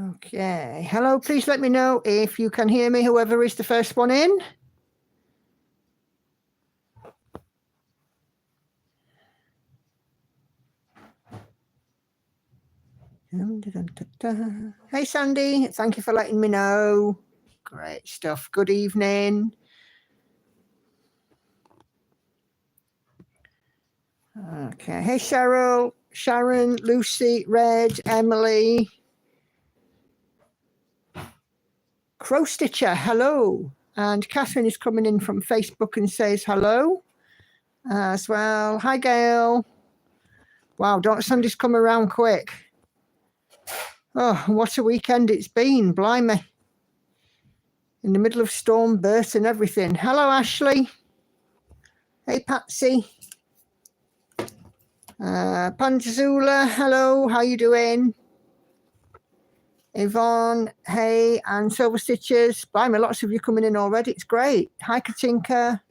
Okay. Hello, please let me know if you can hear me, whoever is the first one in. Hey, Sandy. Thank you for letting me know. Great stuff. Good evening. Okay. Hey, Cheryl, Sharon, Lucy, Red, Emily. Crow Stitcher, hello. And Catherine is coming in from Facebook and says hello as well. Hi, Gail. Wow, don't Sundays come around quick. Oh, what a weekend it's been, blimey. In the middle of storm, Bert and everything. Hello, Ashley. Hey, Patsy. Panzula, hello, how you doing? Yvonne, hey, and Silver Stitches. Blimey, lots of you coming in already. It's great. Hi, Katinka.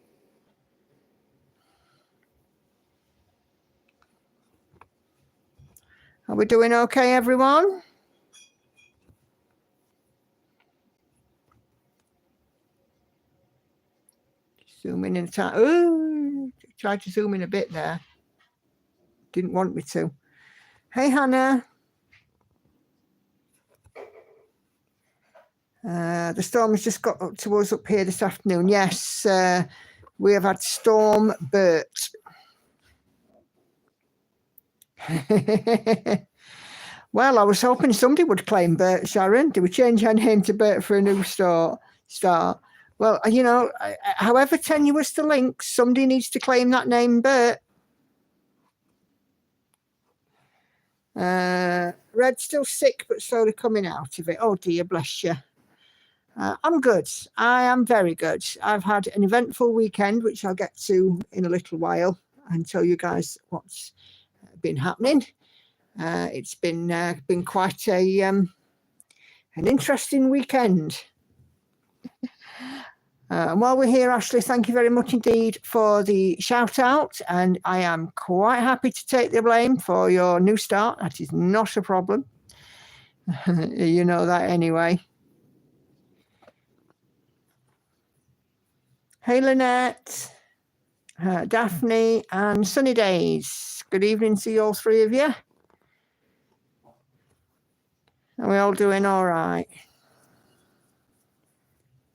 Are we doing okay, everyone? Zoom in a time. Oh, tried to zoom in a bit there. Didn't want me to. Hey, Hannah. The storm has just got up to us up here this afternoon. Yes, we have had Storm Bert. Well, I was hoping somebody would claim Bert, Sharon. Do we change our name to Bert for a new start? Well, you know, however tenuous the link, somebody needs to claim that name, Bert. Red's still sick, but slowly coming out of it. Oh, dear, bless you. I'm good. I am very good. I've had an eventful weekend, which I'll get to in a little while and tell you guys what's been happening. It's been quite an interesting weekend. And while we're here, Ashley, thank you very much indeed for the shout out. And I am quite happy to take the blame for your new start. That is not a problem. You know that anyway. Hey, Lynette, Daphne, and Sunny Days. Good evening to you all three of you. Are we all doing all right?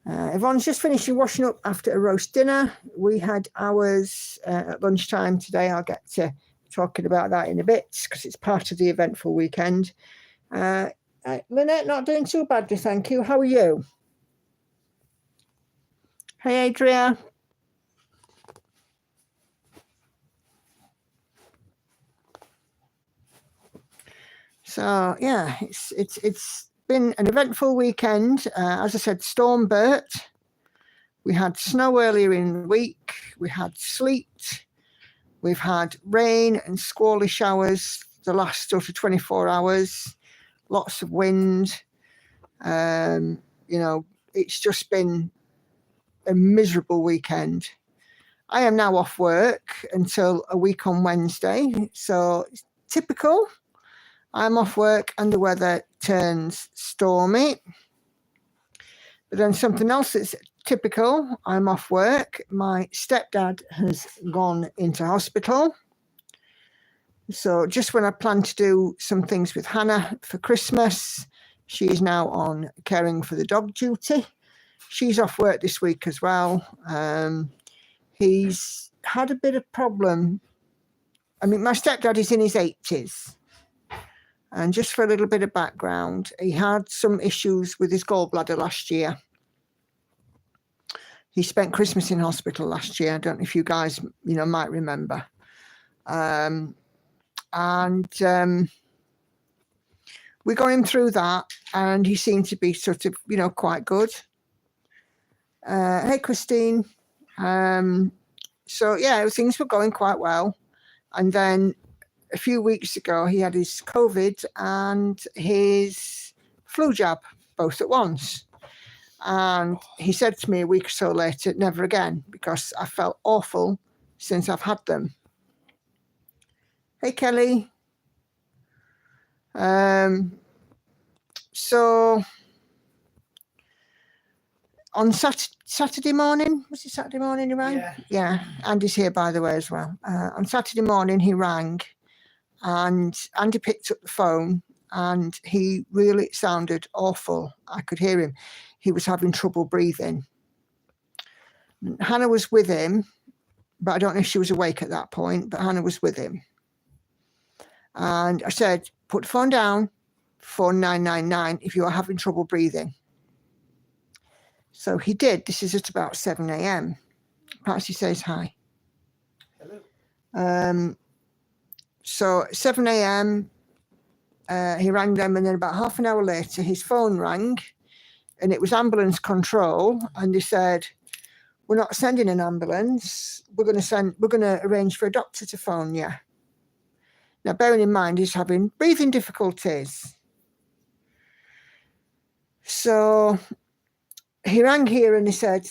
Yvonne's just finishing washing up after a roast dinner. We had ours at lunchtime today. I'll get to talking about that in a bit because it's part of the eventful weekend. Lynette, not doing too badly, thank you. How are you? Hey, Adria. So yeah, it's been an eventful weekend. As I said, Storm Bert. We had snow earlier in the week. We had sleet. We've had rain and squally showers the last sort of 24 hours. Lots of wind. You know, it's just been a miserable weekend. I am now off work until a week on Wednesday. So it's typical. I'm off work and the weather turns stormy. But then something else that's typical, I'm off work. My stepdad has gone into hospital. So just when I planned to do some things with Hannah for Christmas, she is now on caring for the dog duty. She's off work this week as well. He's had a bit of problem. I mean, my stepdad is in his 80s. And just for a little bit of background, he had some issues with his gallbladder last year. He spent Christmas in hospital last year. I don't know if you guys, you know, might remember. We got him through that, and he seemed to be sort of, you know, quite good. Hey, Christine. So yeah, things were going quite well. And then a few weeks ago, he had his COVID and his flu jab both at once. And he said to me a week or so later, never again, because I felt awful since I've had them. Hey, Kelly. So on Saturday morning, was it Saturday morning he rang? Yeah. Andy's here, by the way, as well. On Saturday morning, he rang, and Andy picked up the phone, and he really sounded awful. I could hear him. He was having trouble breathing. Hannah was with him, but I don't know if she was awake at that point, but Hannah was with him. And I said, put the phone down, phone 999 if you are having trouble breathing. So he did. This is at about 7 a.m. Perhaps he says hi. Hello. So 7 a.m, he rang them, and then about half an hour later, his phone rang, and it was ambulance control, and they said, we're not sending an ambulance. We're going to arrange for a doctor to phone you. Now, bearing in mind, he's having breathing difficulties. So he rang here and he said,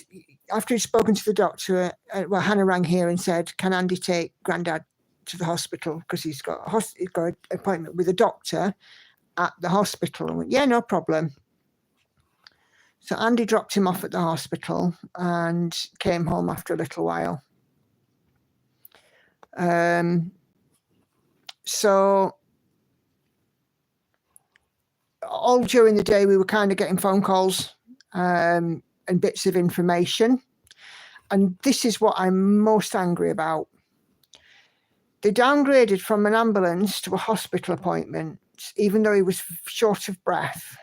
after he'd spoken to the doctor, Hannah rang here and said, can Andy take Grandad to the hospital, because he's got an appointment with a doctor at the hospital. I went, yeah, no problem. So Andy dropped him off at the hospital and came home after a little while. So all during the day, we were kind of getting phone calls and bits of information. And this is what I'm most angry about. They downgraded from an ambulance to a hospital appointment, even though he was short of breath.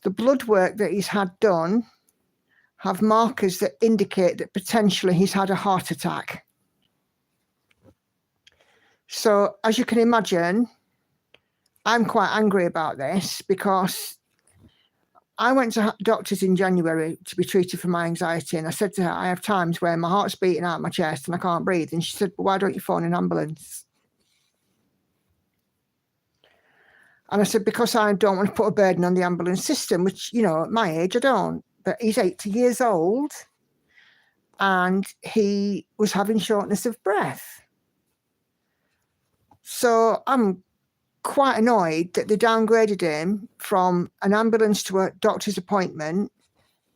The blood work that he's had done have markers that indicate that potentially he's had a heart attack. So as you can imagine, I'm quite angry about this, because I went to doctors in January to be treated for my anxiety, and I said to her, I have times where my heart's beating out of my chest and I can't breathe. And she said, well, why don't you phone an ambulance? And I said, because I don't want to put a burden on the ambulance system, which, you know, at my age, I don't. But he's 80 years old and he was having shortness of breath. So I'm quite annoyed that they downgraded him from an ambulance to a doctor's appointment.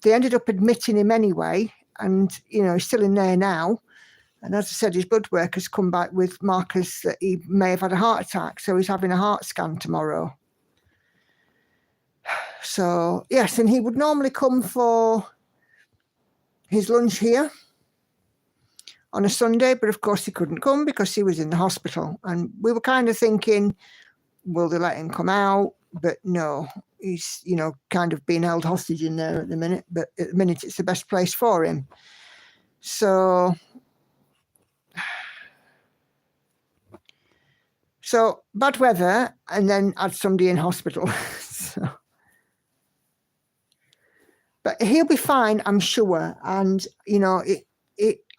They ended up admitting him anyway, and you know, he's still in there now. And as I said, his blood work has come back with markers that he may have had a heart attack, so he's having a heart scan tomorrow. So yes, and he would normally come for his lunch here on a Sunday, but of course he couldn't come because he was in the hospital. And we were kind of thinking, will they let him come out? But no, he's, you know, kind of being held hostage in there at the minute. But at the minute, it's the best place for him. So bad weather, and then had somebody in hospital. So. But he'll be fine, I'm sure. And, you know,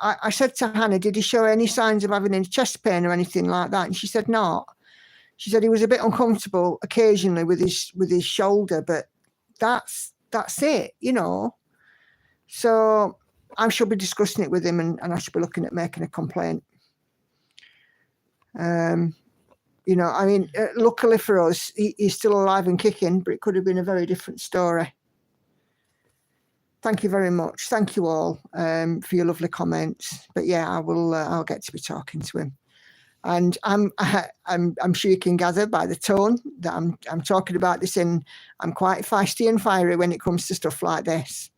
I said to Hannah, did he show any signs of having any chest pain or anything like that? And she said not. She said he was a bit uncomfortable occasionally with his shoulder, but that's it, you know. So I shall be discussing it with him, and I should be looking at making a complaint. You know, I mean, luckily for us, he's still alive and kicking, but it could have been a very different story. Thank you very much. Thank you all for your lovely comments. But yeah, I'll get to be talking to him. And I'm sure you can gather by the tone that I'm talking about this in. I'm quite feisty and fiery when it comes to stuff like this.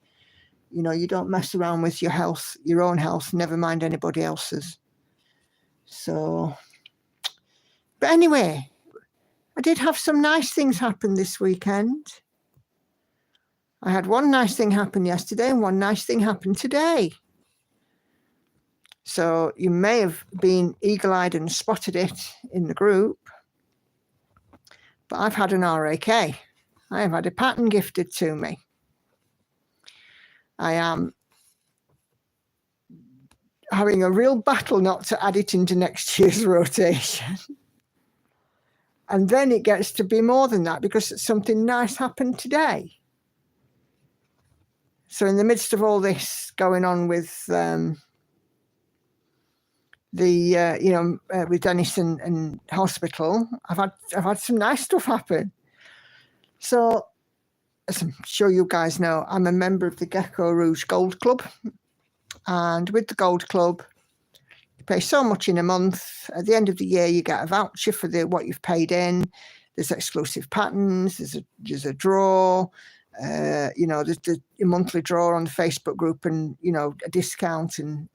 You know, you don't mess around with your health, your own health, never mind anybody else's. So, but anyway, I did have some nice things happen this weekend. I had one nice thing happen yesterday and one nice thing happen today. So you may have been eagle-eyed and spotted it in the group, but I've had an RAK. I have had a pattern gifted to me. I am having a real battle not to add it into next year's rotation. And then it gets to be more than that because something nice happened today. So in the midst of all this going on with with Dennis and hospital, I've had some nice stuff happen. So, as I'm sure you guys know, I'm a member of the Gecko Rouge Gold Club, and with the Gold Club, you pay so much in a month. At the end of the year, you get a voucher for what you've paid in. There's exclusive patterns. There's a draw. There's a monthly draw on the Facebook group, and a discount, and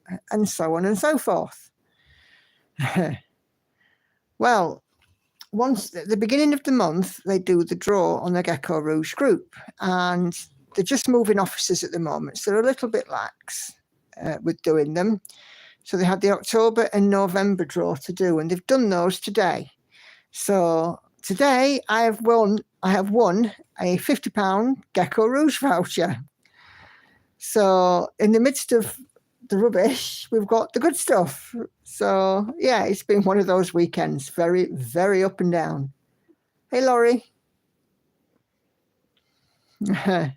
so on and so forth. Well, once at the beginning of the month, they do the draw on the Gecko Rouge group, and they're just moving offices at the moment, so they're a little bit lax with doing them. So they had the October and November draw to do, and they've done those today. So today I have won a £50 Gecko Rouge voucher. So in the midst of the rubbish, we've got the good stuff. So yeah, it's been one of those weekends, very, very up and down. Hey, Laurie. Do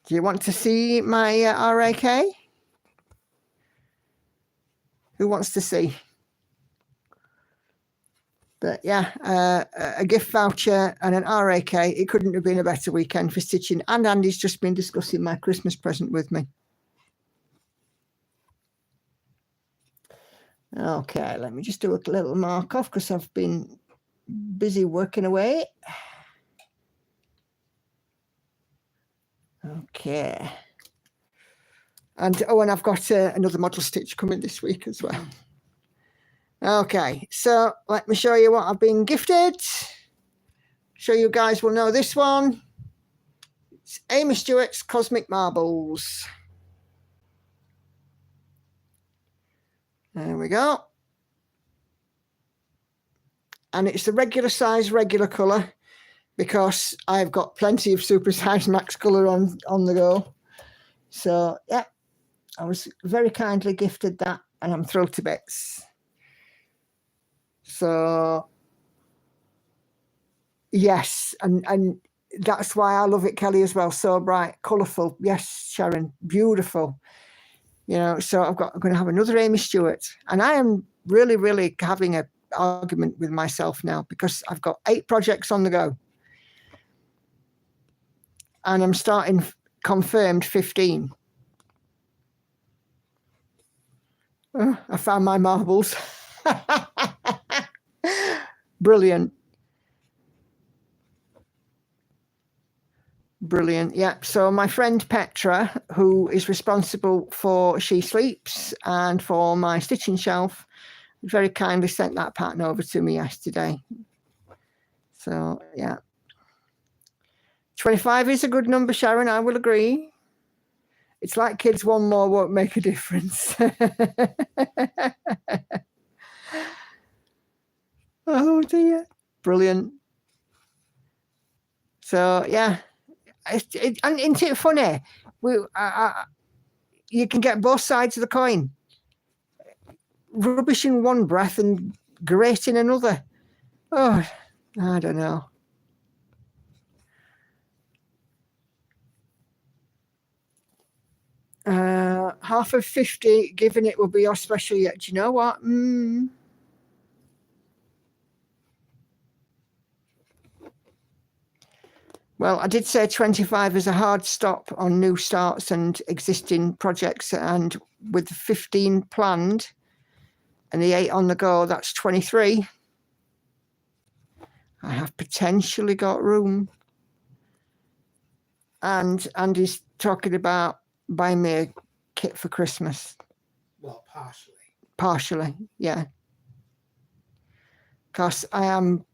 you want to see my RAK? Who wants to see? But yeah, a gift voucher and an RAK. It couldn't have been a better weekend for stitching. And Andy's just been discussing my Christmas present with me. Okay, let me just do a little mark off because I've been busy working away. Okay. And I've got another model stitch coming this week as well. Okay, so let me show you what I've been gifted. Sure you guys will know this one. It's Amy Stewart's Cosmic Marbles. There we go. And it's the regular size, regular colour, because I've got plenty of super size max colour on the go. So, yeah, I was very kindly gifted that, and I'm thrilled to bits. So, yes, and that's why I love it, Kelly, as well. So bright, colourful. Yes, Sharon, beautiful. So I'm going to have another Amy Stewart, and I am really, really having an argument with myself now because I've got 8 projects on the go, and I'm starting confirmed 15. Oh, I found my marbles. Brilliant. Brilliant. Yeah. So my friend Petra, who is responsible for She Sleeps and for my stitching shelf, very kindly sent that pattern over to me yesterday. So yeah. 25 is a good number, Sharon. I will agree. It's like kids, one more won't make a difference. Oh dear. Brilliant. So yeah. And isn't it funny? You can get both sides of the coin. Rubbish in one breath and great in another. Oh, I don't know. Half of 50, given it will be your special yet. Do you know what? Well, I did say 25 is a hard stop on new starts and existing projects, and with 15 planned and the 8 on the go, that's 23. I have potentially got room. And Andy's talking about buying me a kit for Christmas. Well, partially. Partially, yeah. Because I am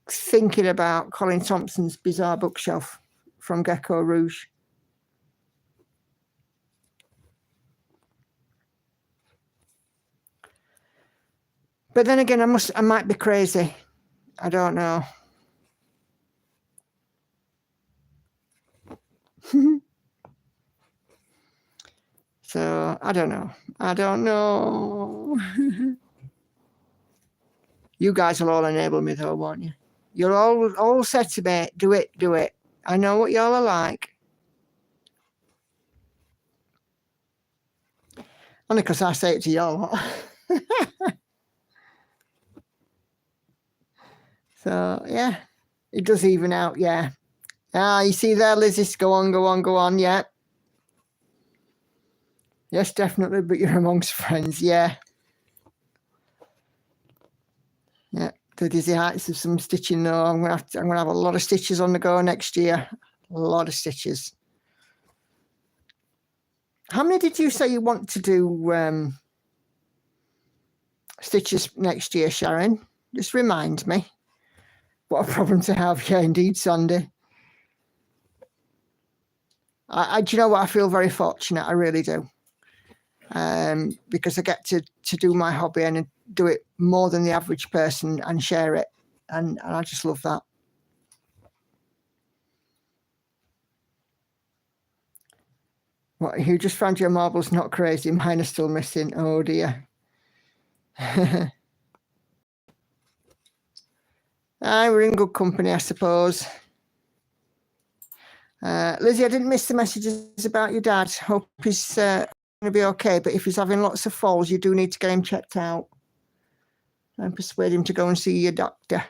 thinking about Colin Thompson's Bizarre Bookshelf from Gecko Rouge. But then again, I might be crazy. I don't know. So I don't know. You guys will all enable me though, won't you? You'll all say to me, do it. I know what y'all are like. Only because I say it to y'all. So, yeah, it does even out, yeah. Ah, you see there, Lizzie's go on, yeah. Yes, definitely, but you're amongst friends, yeah. Yeah, the dizzy heights of some stitching though. I'm gonna have a lot of stitches on the go next year. A lot of stitches. How many did you say you want to do stitches next year, Sharon? Just remind me. What a problem to have. Yeah, indeed, Sandy. Do you know what? I feel very fortunate. I really do. Because I get to do my hobby and do it more than the average person and share it. And I just love that. What, you just found your marbles not crazy? Mine are still missing. Oh, dear. We're in good company, I suppose. Lizzie, I didn't miss the messages about your dad. Hope he's going to be okay, but if he's having lots of falls, you do need to get him checked out and persuade him to go and see your doctor.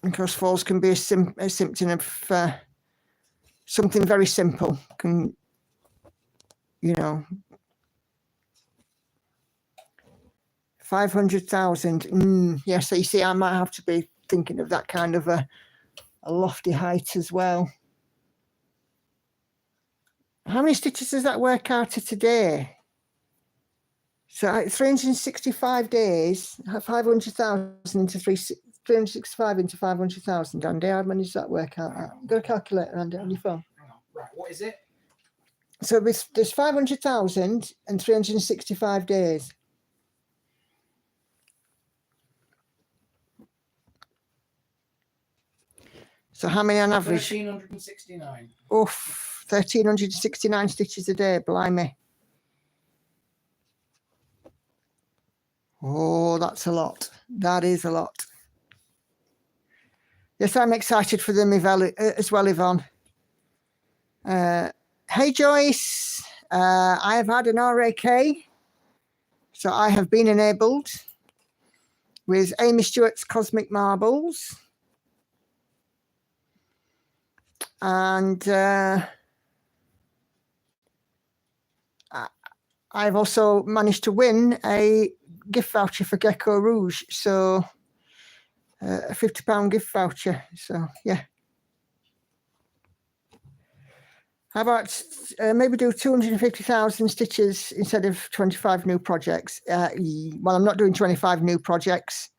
Because falls can be a symptom of something very simple. Can, you know, 500,000. Yeah, so you see, I might have to be thinking of that kind of a lofty height as well. How many stitches does that work out to today? So 365 days, 500,000 into 365 into 500,000, Andy. How many does that work out at? You've got a calculator, Andy, on your phone. Right, what is it? So there's 500,000 and 365 days. So how many on average? 1,369. Oof, 1,369 stitches a day, blimey. Oh, that's a lot. That is a lot. Yes, I'm excited for them as well, Yvonne. Hey, Joyce. I have had an RAK, so I have been enabled with Amy Stewart's Cosmic Marbles. And I've also managed to win a gift voucher for Gecko Rouge. So a £50 gift voucher. So, yeah. How about maybe do 250,000 stitches instead of 25 new projects? Well, I'm not doing 25 new projects,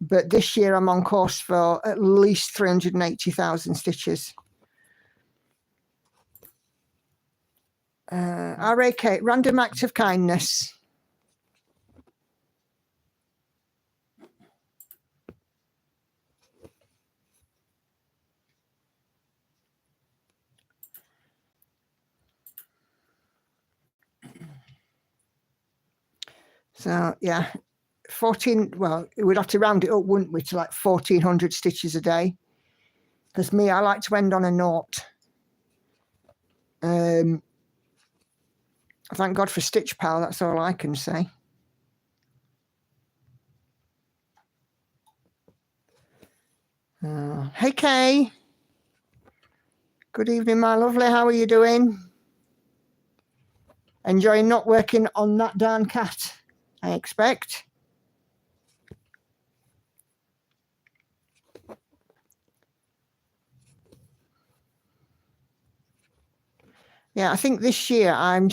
but this year I'm on course for at least 380,000 stitches. RAK, Random Act of Kindness. So, yeah, 14, well, we'd have to round it up, wouldn't we, to like 1,400 stitches a day. Because me, I like to end on a note. Thank God for Stitch Pal, that's all I can say. Hey, Kay. Good evening, my lovely. How are you doing? Enjoying not working on that darn cat, I expect. Yeah, I think this year I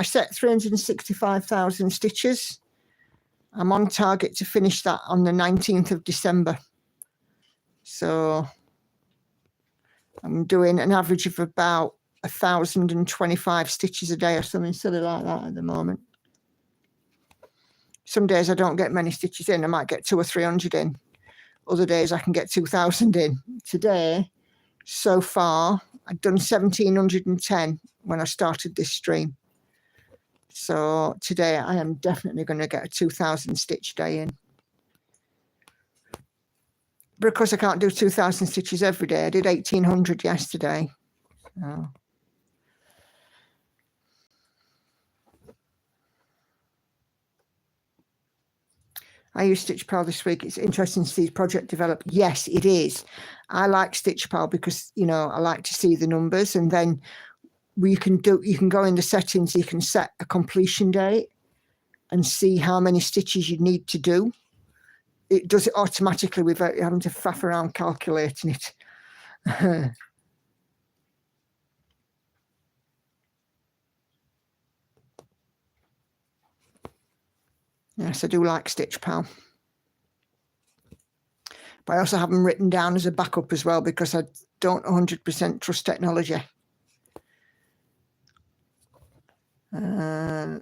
set 365,000 stitches. I'm on target to finish that on the 19th of December. So I'm doing an average of about 1,025 stitches a day or something silly like that at the moment. Some days I don't get many stitches in. I might get 200 or 300 in. Other days I can get 2,000 in. Today, so far, I've done 1,710 when I started this stream. So today I am definitely going to get a 2,000 stitch day in. But of course I can't do 2,000 stitches every day. I did 1,800 yesterday. Oh. I use Stitch Pal this week. It's interesting to see the project develop. Yes, it is. I like Stitch Pal because, you know, I like to see the numbers, and then you can go in the settings, you can set a completion date and see how many stitches you need to do. It does it automatically without you having to faff around calculating it. Yes, I do like Stitch Pal. But I also have them written down as a backup as well because I don't 100% trust technology. Well,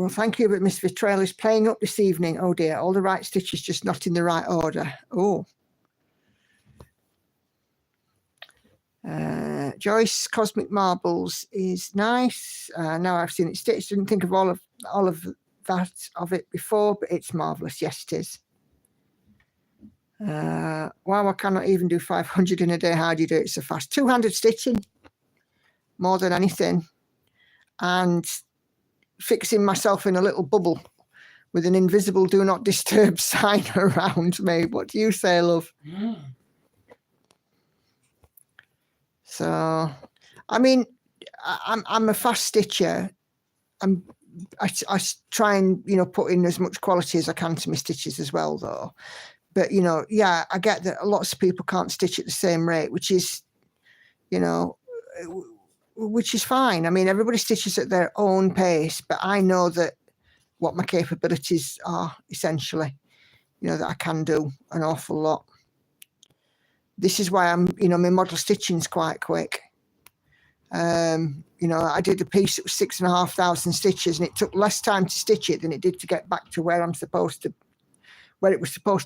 thank you, but Miss Vitrail is playing up this evening. Oh dear, all the right stitches, just not in the right order. Oh. Joyce Cosmic Marbles is nice. Now I've seen it stitched. Didn't think of all of that of it before, but it's marvelous. Yes, it is. Wow, I cannot even do 500 in a day. How do you do it so fast? Two-handed stitching, more than anything, and fixing myself in a little bubble with an invisible "Do Not Disturb" sign around me. What do you say, love? So, I mean, I'm a fast stitcher. I try and, you know, put in as much quality as I can to my stitches as well, though. But, you know, yeah, I get that lots of people can't stitch at the same rate, which is, you know, which is fine. I mean, everybody stitches at their own pace, but I know that what my capabilities are, essentially, you know, that I can do an awful lot. This is why I'm, you know, my model stitching is quite quick. You know, I did a piece that was 6,500 stitches, and it took less time to stitch it than it did to get back to where it was supposed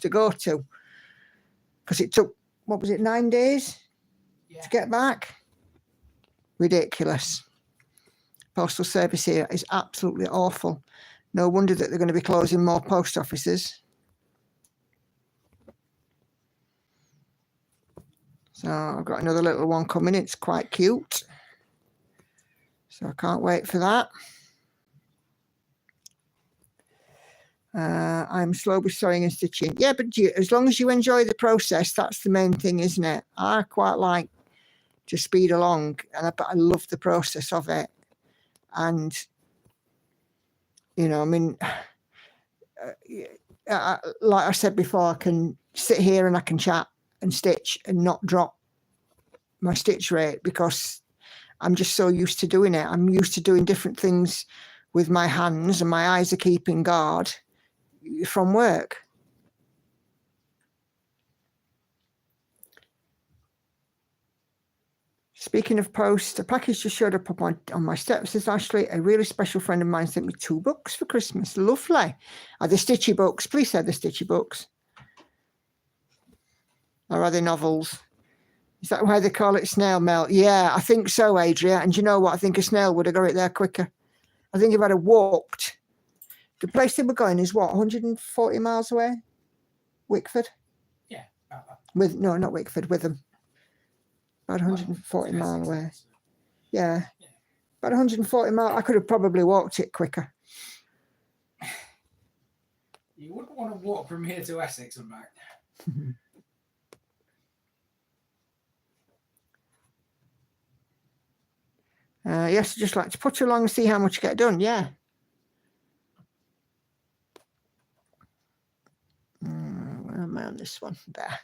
to go to. Because it took, what was it, 9 days to get back? Ridiculous. Postal service here is absolutely awful. No wonder that they're going to be closing more post offices. So I've got another little one coming. It's quite cute. So I can't wait for that. I'm slow with sewing and stitching. Yeah, but as long as you enjoy the process, that's the main thing, isn't it? I quite like to speed along, but I love the process of it. And, you know, I mean, like I said before, I can sit here and I can chat and stitch and not drop my stitch rate because I'm just so used to doing it. I'm used to doing different things with my hands, and my eyes are keeping guard from work. Speaking of post, a package just showed up on my steps. Says Ashley, a really special friend of mine sent me 2 books for Christmas. Lovely. Are they stitchy books? Please say they're stitchy books. Or are they novels? Is that why they call it snail mail? Yeah, I think so, Adria. And you know what? I think a snail would have got it there quicker. I think if I'd have walked. The place they were going is what, 140 miles away? Wickford? Yeah, about that. No, not Wickford, Witham. About 140 miles away. Yeah. About 140 miles. I could have probably walked it quicker. You wouldn't want to walk from here to Essex and back. Yes, I just like to put along and see how much you get done. Yeah. Where am I on this one? There.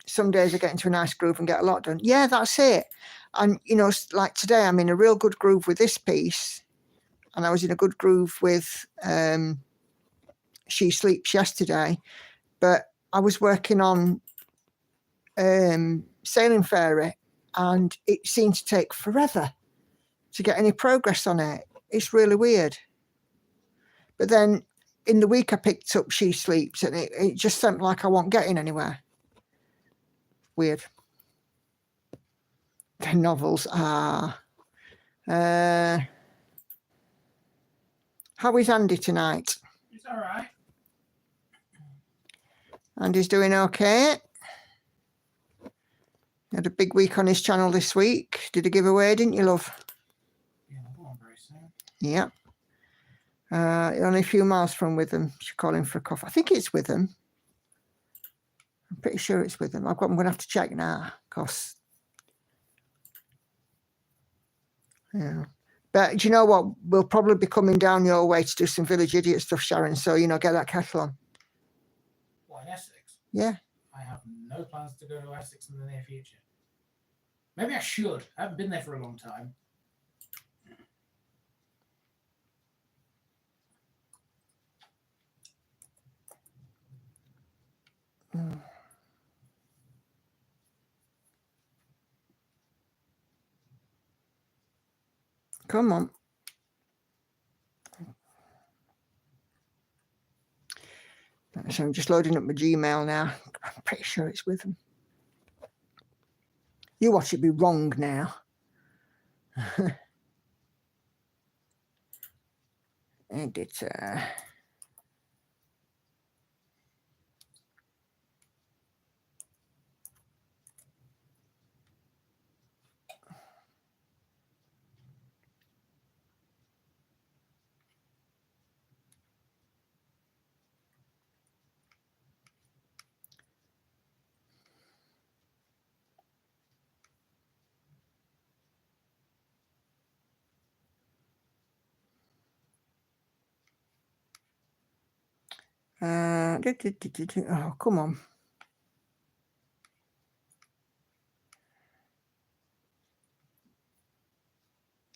Some days I get into a nice groove and get a lot done. Yeah, that's it. And, you know, like today, I'm in a real good groove with this piece. And I was in a good groove with She Sleeps yesterday. But I was working on Sailing Fairy, and it seemed to take forever to get any progress on it. It's really weird. But then in the week I picked up She Sleeps, and it just seemed like I wasn't getting anywhere. Weird. The novels are. How is Andy tonight? It's all right. Andy's doing okay. Had a big week on his channel this week. Did a giveaway, didn't you, love? Yeah, I'm on very soon. Yeah. Only a few miles from Witham. She's calling for a coffee. I think it's Witham. I'm pretty sure it's Witham. I'm going to have to check now, because yeah. But do you know what? We'll probably be coming down your way to do some Village Idiot stuff, Sharon. So, you know, get that kettle on. What, in Essex? Yeah. I have no plans to go to Essex in the near future. Maybe I should. I haven't been there for a long time. Come on. So I'm just loading up my Gmail now. I'm pretty sure it's with them. You watch it be wrong now. Editor. Oh, come on.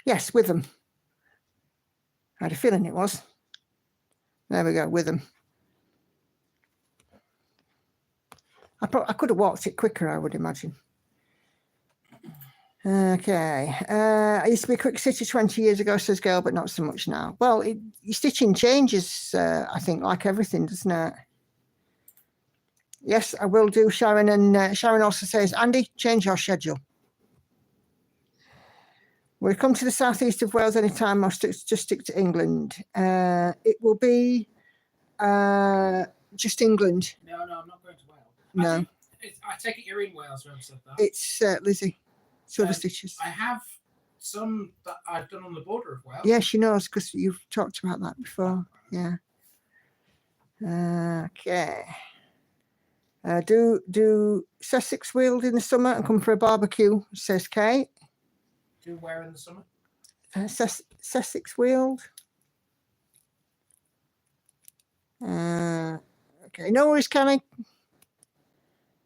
Yes, with them. I had a feeling it was. There we go, with them. I could have walked it quicker, I would imagine. Okay. I used to be a quick stitcher 20 years ago, says Gail, but not so much now. Well, your stitching changes, I think, like everything, doesn't it? Yes, I will do, Sharon. And Sharon also says, Andy, change your schedule. We'll come to the southeast of Wales anytime, or just stick to England. It will be just England. No, I'm not going to Wales. No. I take it you're in Wales, whoever said that. It's Lizzie, Silver Stitches. I have some that I've done on the border of Wales. Yeah, she knows, because you've talked about that before. Yeah. Okay. Do Sussex Weald in the summer and come for a barbecue, says Kate. Do where in the summer? Sussex Weald. Okay, no worries, Kenny.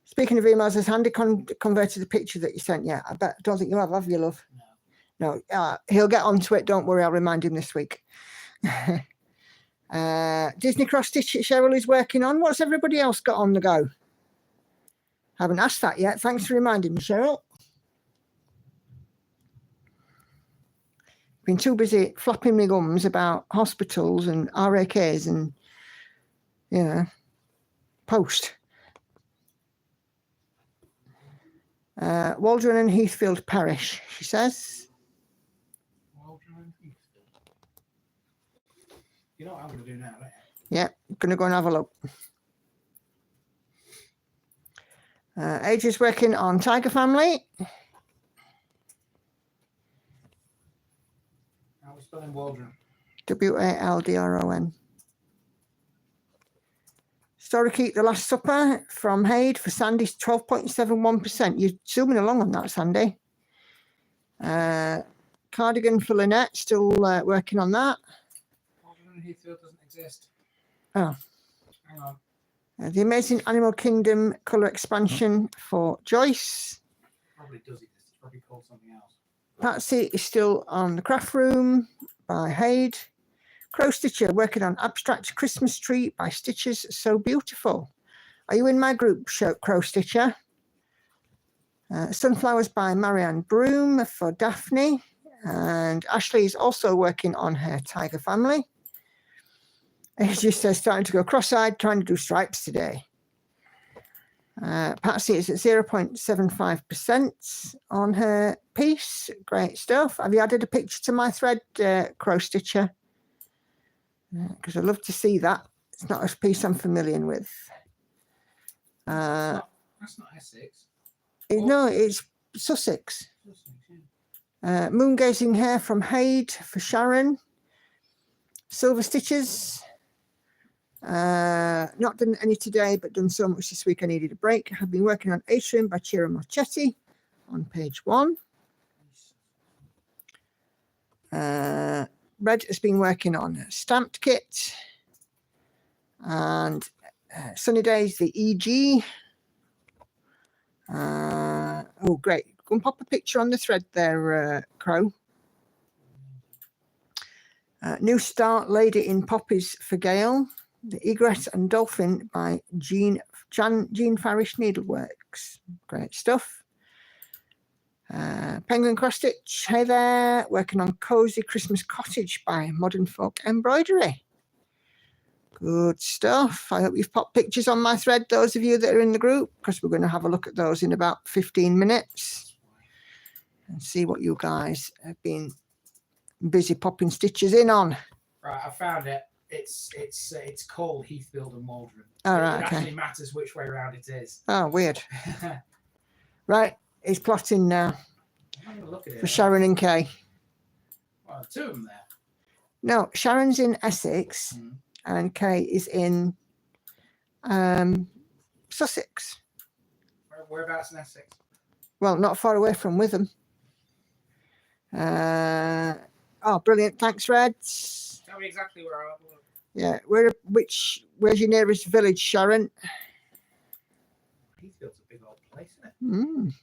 Speaking of emails, has Andy converted the picture that you sent yet? Don't think you have you, love? No. He'll get onto it. Don't worry, I'll remind him this week. Disney cross stitch Cheryl is working on. What's everybody else got on the go? Haven't asked that yet. Thanks for reminding me, Cheryl. Been too busy flapping my gums about hospitals and RAKs and, you know, post. Waldron and Heathfield Parish, she says. Waldron and Heathfield. You know what I'm going to do now, right? Yeah, going to go and have a look. Age is working on Tiger Family. How are we spelling Waldron? Waldron. Story Keep the Last Supper from Hayde for Sandy, 12.71%. You're zooming along on that, Sandy. Cardigan for Lynette, still working on that. Waldron and Heathfield doesn't exist. Oh. Hang on. The Amazing Animal Kingdom colour expansion for Joyce. Probably does exist. It's probably called something else. Patsy is still on the Craft Room by Hayde. Crow Stitcher working on Abstract Christmas Tree by Stitches So Beautiful. Are you in my group, Crow Stitcher? Sunflowers by Marianne Broom for Daphne. And Ashley is also working on her Tiger Family. It just says starting to go cross-eyed, trying to do stripes today. Patsy is at 0.75% on her piece. Great stuff. Have you added a picture to my thread, Crow Stitcher? Because I'd love to see that. It's not a piece I'm familiar with. That's not Essex. No, it's Sussex. Moon gazing hair from Haid for Sharon. Silver stitches. Not done any today, but done so much this week I needed a break. Have been working on Atrium by Ciro Marchetti on page 1. Red has been working on a stamped kit. And Sunny Days, the EG. Oh, great. Go and pop a picture on the thread there, Crow. New Start, Lady in Poppies for Gail. The Egret and Dolphin by Jean Farish Needleworks. Great stuff. Penguin Cross Stitch. Hey there. Working on Cozy Christmas Cottage by Modern Folk Embroidery. Good stuff. I hope you've popped pictures on my thread, those of you that are in the group, because we're going to have a look at those in about 15 minutes and see what you guys have been busy popping stitches in on. Right, I found it. It's called Heathfield and Waldron. All right, it okay. actually matters which way around it is. Oh, weird. Right, he's plotting now I'm gonna look at it for Sharon and Kay. Well, two of them there. No, Sharon's in Essex and Kay is in Sussex. Whereabouts in Essex? Well, not far away from Witham. Oh, brilliant. Thanks, Reds. Tell me exactly where I am. Yeah, where's your nearest village, Sharon? Heathfield's a big old place, isn't it? Mm.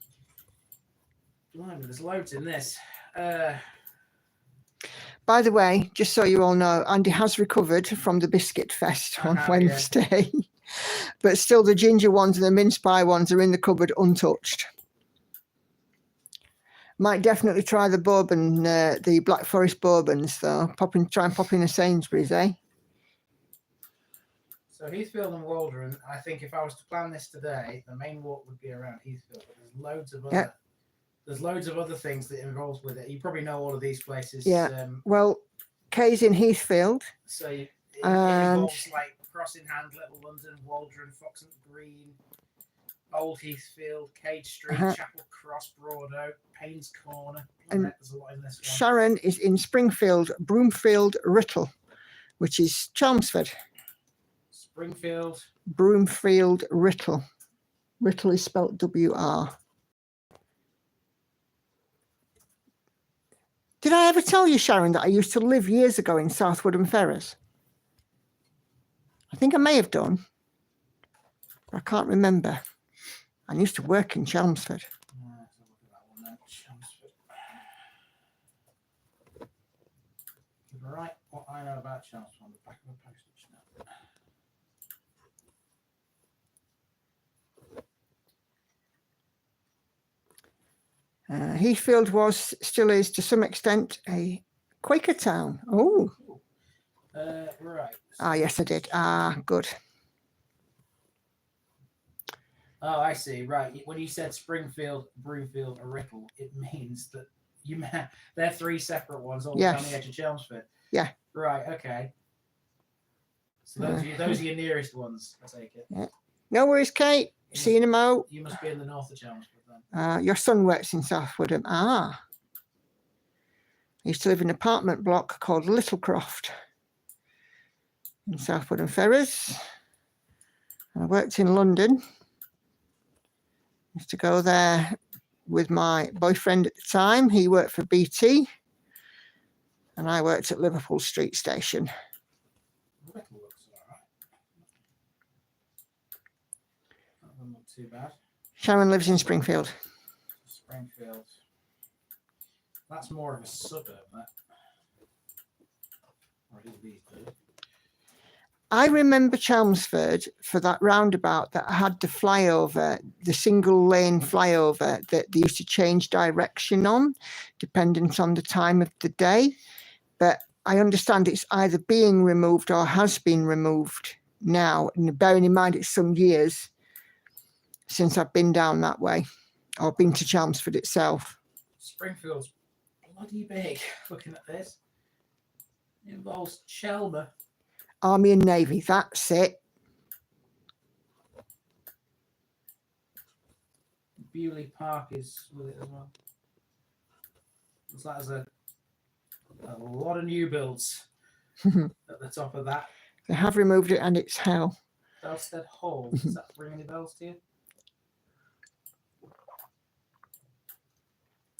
Blimey, there's loads in this. By the way, just so you all know, Andy has recovered from the biscuit fest on Wednesday. Yeah. But still the ginger ones and the mince pie ones are in the cupboard untouched. Might definitely try the bourbon, the Black Forest bourbons, though. Try and pop in a Sainsbury's, eh? So Heathfield and Waldron, I think if I was to plan this today, the main walk would be around Heathfield. But there's loads of other things that involves with it. You probably know all of these places. Yeah. Well, Kay's in Heathfield. So it involves like Crossing Hand, Little London, Waldron, Fox and Green, Old Heathfield, Cage Street, Chapel Cross, Broadoak, Payne's Corner. And there's a lot in this one. Sharon is in Springfield, Broomfield, Writtle, which is Chelmsford. Springfield. Broomfield, Writtle. Writtle is spelt W-R. Did I ever tell you, Sharon, that I used to live years ago in Southwood and Ferrers? I think I may have done. But I can't remember. I used to work in Chelmsford. Right, what I know about Chelmsford on the back of a postage note. Heathfield still is to some extent a Quaker town. Oh. Right. Ah, yes, I did. Ah, good. Oh, I see. Right. When you said Springfield, Broomfield, or Writtle, it means that they're three separate ones all down the edge of Chelmsford. Yeah. Right. Okay. So those are your nearest ones, I take it. Yeah. No worries, Kate. See you in a mo. You must be in the north of Chelmsford then. Your son works in Southwood. I used to live in an apartment block called Littlecroft in Southwood and Ferrers. I worked in London. Used to go there with my boyfriend at the time. He worked for BT. And I worked at Liverpool Street Station. Little looks all right. That one not too bad. Sharon lives in Springfield. Springfield. That's more of a suburb, that. Or it is these days. I remember Chelmsford for that roundabout that had the flyover, the single lane flyover that they used to change direction on, dependent on the time of the day. But I understand it's either being removed or has been removed now. And bearing in mind it's some years since I've been down that way or been to Chelmsford itself. Springfield's bloody big, looking at this. It involves Chelmer. Army and Navy, that's it. Bewley Park is with it as well. Looks like there's a lot of new builds at the top of that. They have removed it and it's hell. Belstead Hall. Does that ring any bells to you?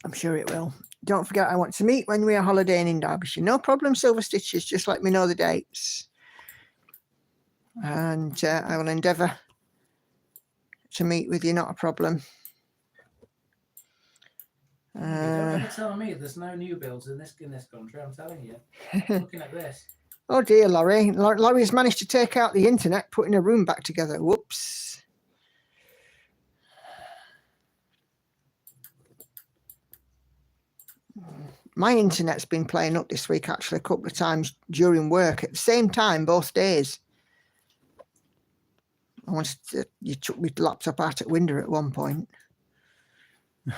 I'm sure it will. Don't forget, I want to meet when we are holidaying in Derbyshire. No problem, Silver Stitches. Just let me know the dates. And I will endeavour to meet with you, not a problem. Don't ever tell me there's no new builds in this country. I'm telling you. Looking at this. Oh dear, Laurie. Laurie's managed to take out the internet, putting a room back together. Whoops. My internet's been playing up this week, actually, a couple of times during work at the same time, both days. I wanted to, you took my laptop out at window at one point.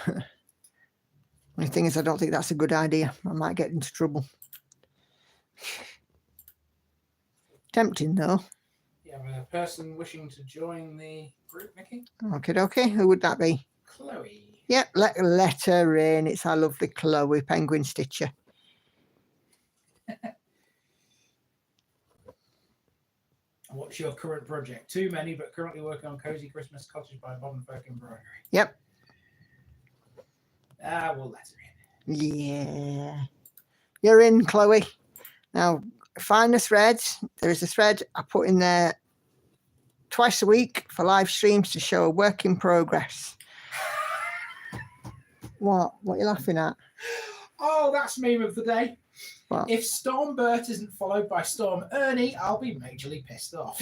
The thing is, I don't think that's a good idea. I might get into trouble. Tempting, though. Yeah, a person wishing to join the group, Mickey. Okay. Who would that be? Chloe. Yep, let her in. It's our lovely Chloe, Penguin Stitcher. What's your current project? Too many, but currently working on Cozy Christmas Cottage by Bob and Folk Embroidery. Yep. We'll let her in. Yeah. You're in, Chloe. Now, find the thread. There is a thread I put in there twice a week for live streams to show a work in progress. What are you laughing at? Oh, that's meme of the day. What? If Storm Bert isn't followed by Storm Ernie, I'll be majorly pissed off.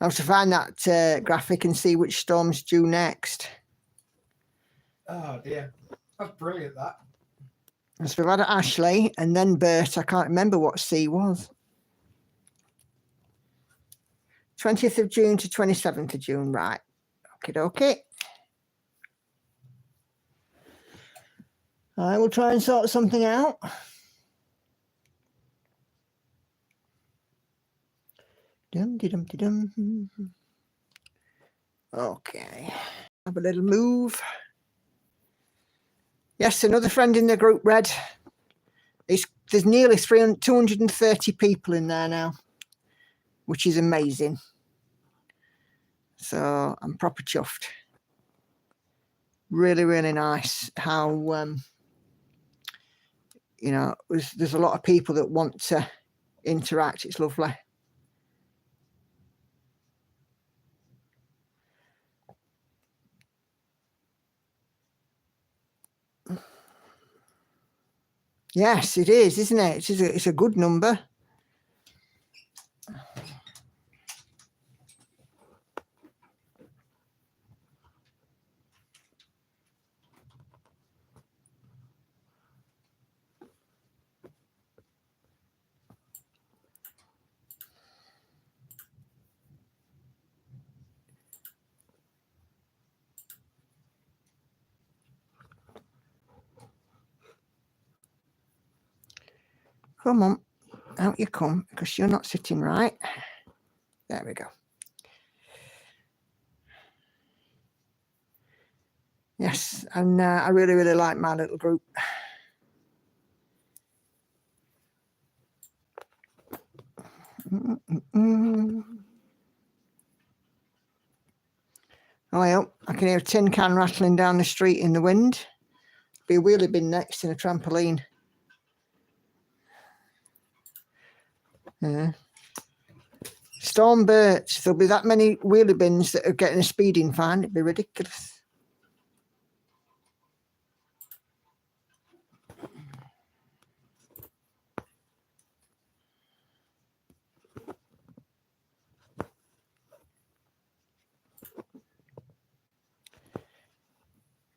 I have to find that graphic and see which storm's due next. Oh dear, that's brilliant. That. So we've had Ashley and then Bert. I can't remember what C was. 20th of June to 27th of June, right? Okay. I will try and sort something out. Dum-de-dum-de-dum. Okay. Have a little move. Yes, another friend in the group, Red. There's nearly 230 people in there now, which is amazing. So I'm proper chuffed. Really, really nice how, there's a lot of people that want to interact. It's lovely. Yes, it is, isn't it? It's a good number. Come on, out you come, because you're not sitting right. There we go. Yes, and I really, really like my little group. Oh, well, I can hear a tin can rattling down the street in the wind. Be a wheelie bin next in a trampoline. Storm Bert. There'll be that many wheelie bins that are getting a speeding fine. It'd be ridiculous.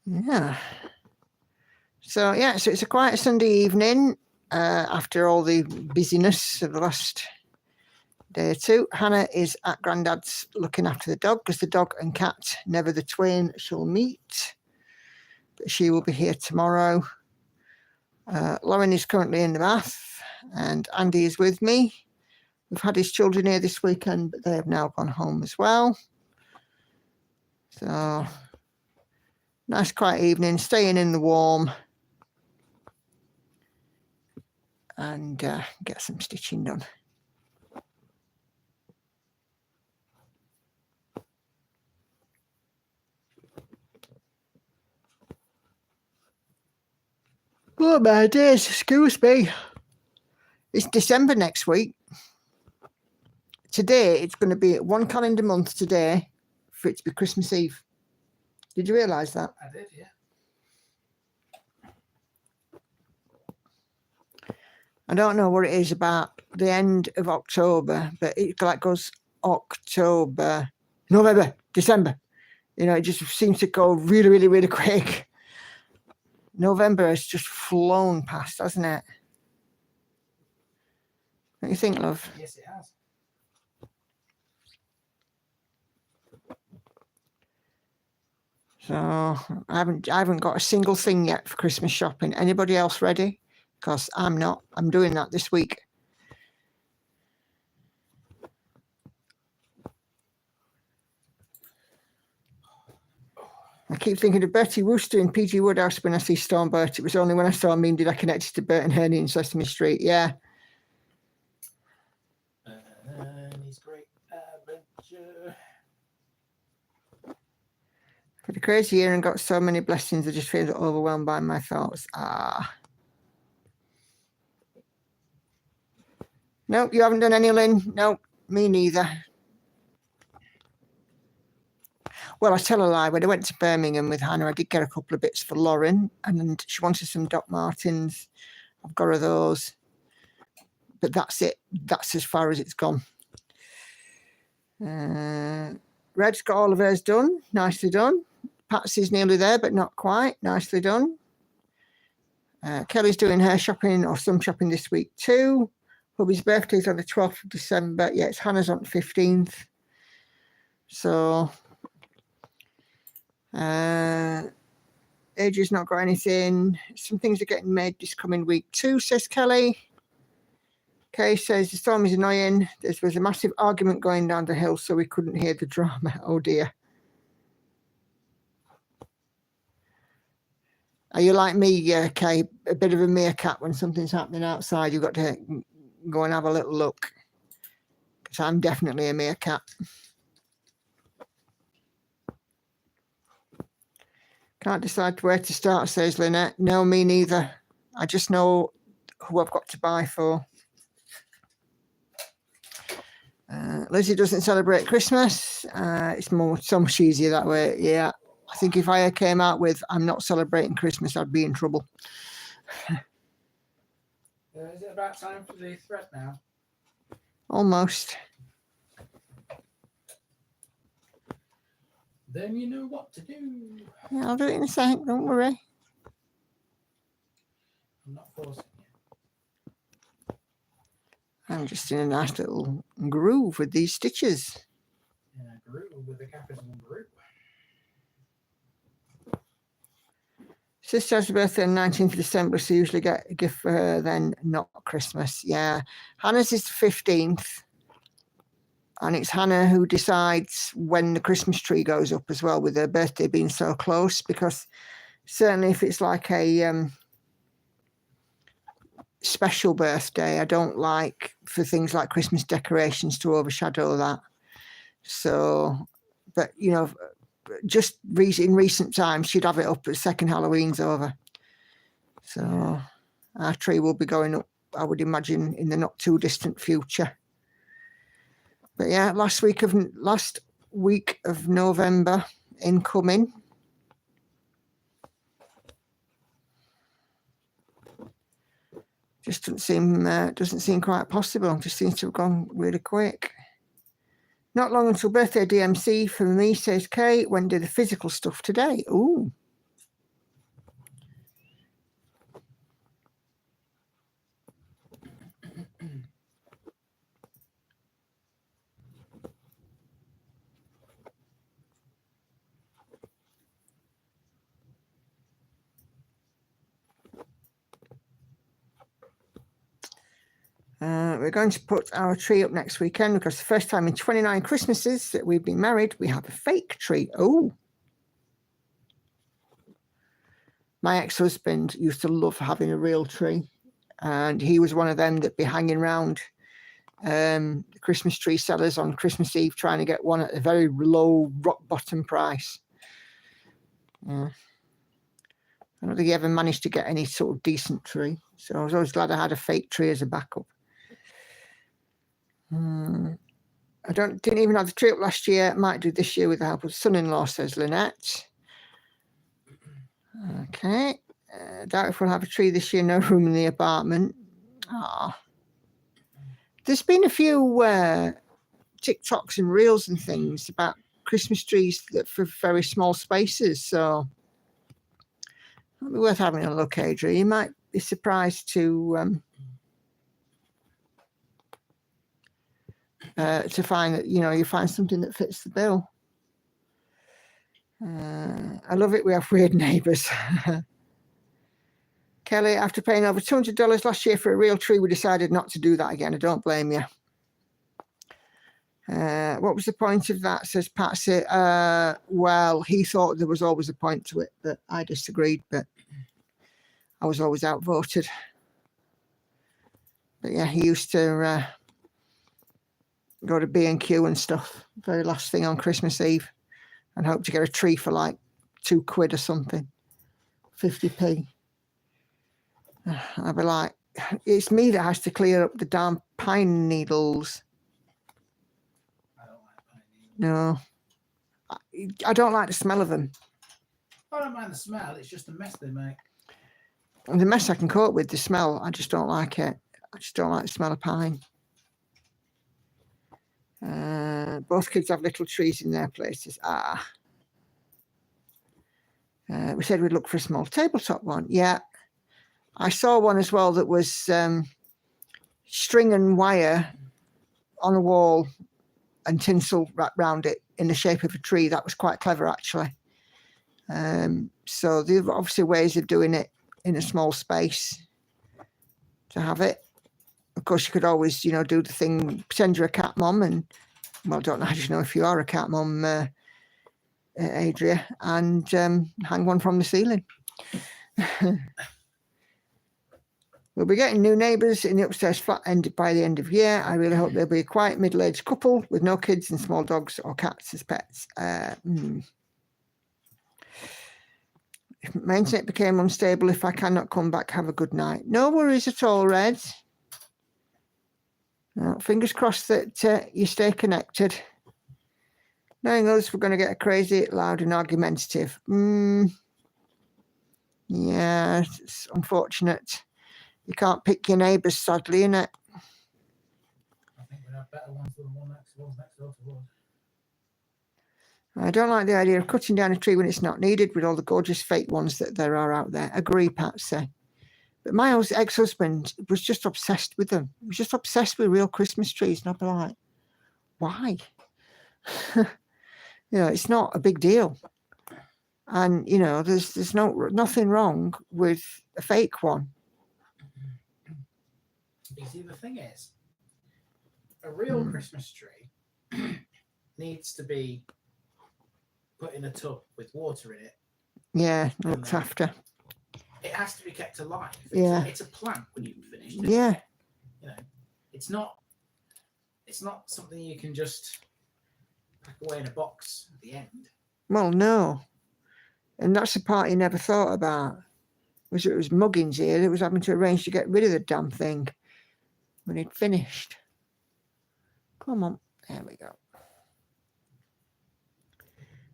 Yeah. So it's a quiet Sunday evening after all the busyness of the last day or two. Hannah is at Grandad's looking after the dog because the dog and cat, never the twain, shall meet. But she will be here tomorrow. Lauren is currently in the bath and Andy is with me. We've had his children here this weekend, but they have now gone home as well. So, nice quiet evening, staying in the warm. And get some stitching done. Oh my days, excuse me. It's December next week. Today, it's going to be 1 calendar month today for it to be Christmas Eve. Did you realise that? I did, yeah. I don't know what it is about the end of October, but it like goes October, November, December. You know, it just seems to go really, really, really quick. November has just flown past, hasn't it? What do you think, love? Yes, it has. So I haven't got a single thing yet for Christmas shopping. Anybody else ready? Because I'm not. I'm doing that this week. I keep thinking of Bertie Wooster in PG Woodhouse when I see Stormbert. It was only when I saw him did I connected to Bert and Herney in Sesame Street. Yeah. He's great adventure. Had a crazy year and got so many blessings. I just feel overwhelmed by my thoughts. Nope, you haven't done any, Lynn. Nope, me neither. Well, I tell a lie. When I went to Birmingham with Hannah, I did get a couple of bits for Lauren, and she wanted some Doc Martens. I've got her those. But that's it. That's as far as it's gone. Red's got all of hers done. Nicely done. Patsy's nearly there, but not quite. Nicely done. Kelly's doing her shopping or some shopping this week too. Hubby's birthday's on the 12th of December. Yeah, it's Hannah's on the 15th. So... Adrian's not got anything. Some things are getting made this coming week too, says Kelly. Kay says the storm is annoying. There was a massive argument going down the hill, so we couldn't hear the drama. Oh dear. Are you like me, Kay? A bit of a meerkat when something's happening outside. You've got to go and have a little look. Because I'm definitely a meerkat. Can't decide where to start, says Lynette. No, me neither. I just know who I've got to buy for. Lizzie doesn't celebrate Christmas. It's so much easier that way. Yeah, I think if I came out with I'm not celebrating Christmas, I'd be in trouble. Is it about time for the thread now? Almost. Then you know what to do. Yeah, I'll do it in a sec. Don't worry. I'm not forcing you. I'm just in a nice little groove with these stitches. Yeah, groove with a capital group. Sister has a birthday on 19th of December, so usually get a gift for her then, not Christmas. Yeah. Hannah's is the 15th. And it's Hannah who decides when the Christmas tree goes up as well, with her birthday being so close, because certainly if it's like a special birthday, I don't like for things like Christmas decorations to overshadow that. So, but, you know, just in recent times, she'd have it up at second Halloween's over. So our tree will be going up, I would imagine, in the not too distant future. But yeah, last week of November incoming. Just doesn't seem quite possible. Just seems to have gone really quick. Not long until birthday DMC for me, says Kate. When did the physical stuff today? Ooh. We're going to put our tree up next weekend because the first time in 29 Christmases that we've been married, we have a fake tree. Oh. My ex-husband used to love having a real tree, and he was one of them that'd be hanging around the Christmas tree sellers on Christmas Eve trying to get one at a very low rock bottom price. Yeah. I don't think he ever managed to get any sort of decent tree, so I was always glad I had a fake tree as a backup. I didn't even have the tree up last year. Might do this year with the help of son-in-law, says Lynette. Okay. Doubt if we'll have a tree this year. No room in the apartment. There's been a few TikToks and reels and things about Christmas trees that for very small spaces. So it'll be worth having a look, Adria. You might be surprised to find that, you find something that fits the bill. I love it. We have weird neighbours. Kelly, after paying over $200 last year for a real tree, we decided not to do that again. I don't blame you. What was the point of that, says Patsy? Well, he thought there was always a point to it, but I disagreed, but I was always outvoted. But yeah, he used to go to B&Q and stuff, very last thing on Christmas Eve, and hope to get a tree for like £2 or something, 50p. I'd be like, it's me that has to clear up the damn pine needles. I don't like pine needles. No, I don't like the smell of them. I don't mind the smell, it's just the mess they make. And the mess I can cope with, the smell, I just don't like it. I just don't like the smell of pine. Both kids have little trees in their places. We said we'd look for a small tabletop one. Yeah. I saw one as well that was string and wire on a wall and tinsel wrapped round it in the shape of a tree. That was quite clever, actually. So there are obviously ways of doing it in a small space to have it. Of course, you could always, do the thing, pretend you're a cat mum and, well, I don't actually know if you are a cat mum, Adria, and hang one from the ceiling. We'll be getting new neighbours in the upstairs flat by the end of year. I really hope they'll be a quiet middle-aged couple with no kids and small dogs or cats as pets. If my internet became unstable, if I cannot come back, have a good night. No worries at all, Red. Fingers crossed that you stay connected. Knowing us, we're going to get crazy, loud and argumentative. Yeah, it's unfortunate. You can't pick your neighbours, sadly, innit? I think we have better ones than the one next door to us. I don't like the idea of cutting down a tree when it's not needed with all the gorgeous fake ones that there are out there. Agree, Patsy. But my ex-husband was just obsessed with them. He was just obsessed with real Christmas trees. And I'd be like, why? It's not a big deal. And, there's nothing wrong with a fake one. You see, the thing is, a real Christmas tree needs to be put in a tub with water in it. Yeah, looked after. It has to be kept alive. It's a plant when you've finished it. Yeah. It's not something you can just pack away in a box at the end. Well, no. And that's the part you never thought about. It was Muggins here that was having to arrange to get rid of the damn thing when he'd finished. Come on. There we go.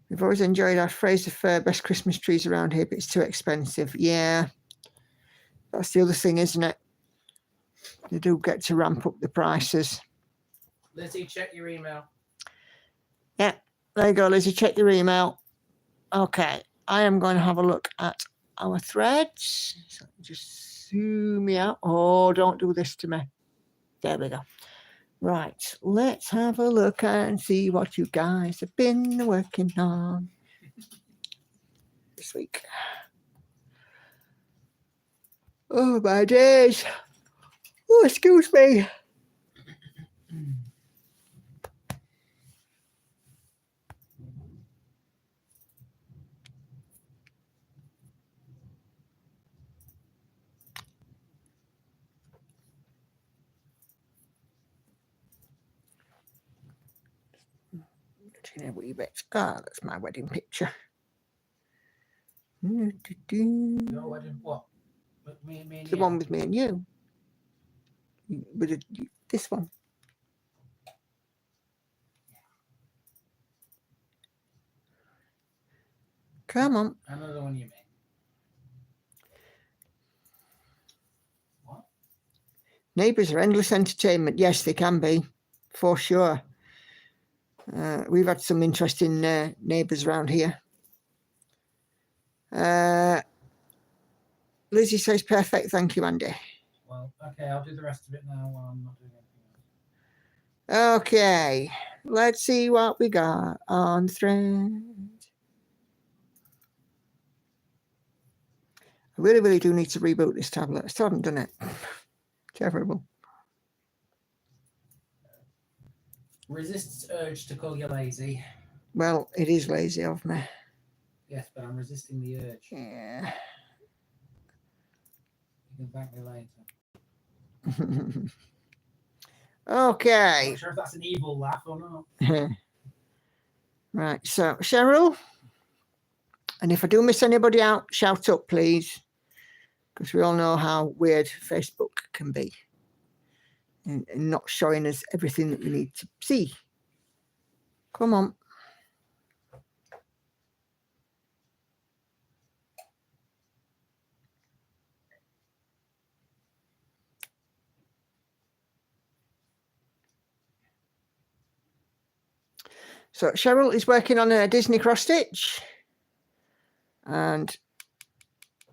We've always enjoyed our Fraser Fair best Christmas trees around here, but it's too expensive. Yeah. That's the other thing, isn't it? They do get to ramp up the prices. Lizzie, check your email. Yeah. There you go, Lizzie. Check your email. Okay. I am going to have a look at our threads. So just zoom me out. Oh, don't do this to me. There we go. Right, let's have a look and see what you guys have been working on this week. Oh, my days. Oh, excuse me. in a wee bit. Ah, that's my wedding picture. Your wedding what? Me and The you? one with me and you. With this one. Come on. Another one you made. What? Neighbours are endless entertainment. Yes, they can be, for sure. We've had some interesting neighbours around here. Lizzie says perfect. Thank you, Andy. Well, okay, I'll do the rest of it now while I'm not doing anything else. Okay, let's see what we got on thread. I really do need to reboot this tablet. I still haven't done it. Terrible. Resists urge to call you lazy. Well, it is lazy of me. Yes, but I'm resisting the urge. Yeah. You can thank me later. Okay. I'm not sure if that's an evil laugh or not. Right, so Cheryl, and if I do miss anybody out, shout up, please, because we all know how weird Facebook can be and not showing us everything that we need to see. Come on. So Cheryl is working on a Disney cross stitch and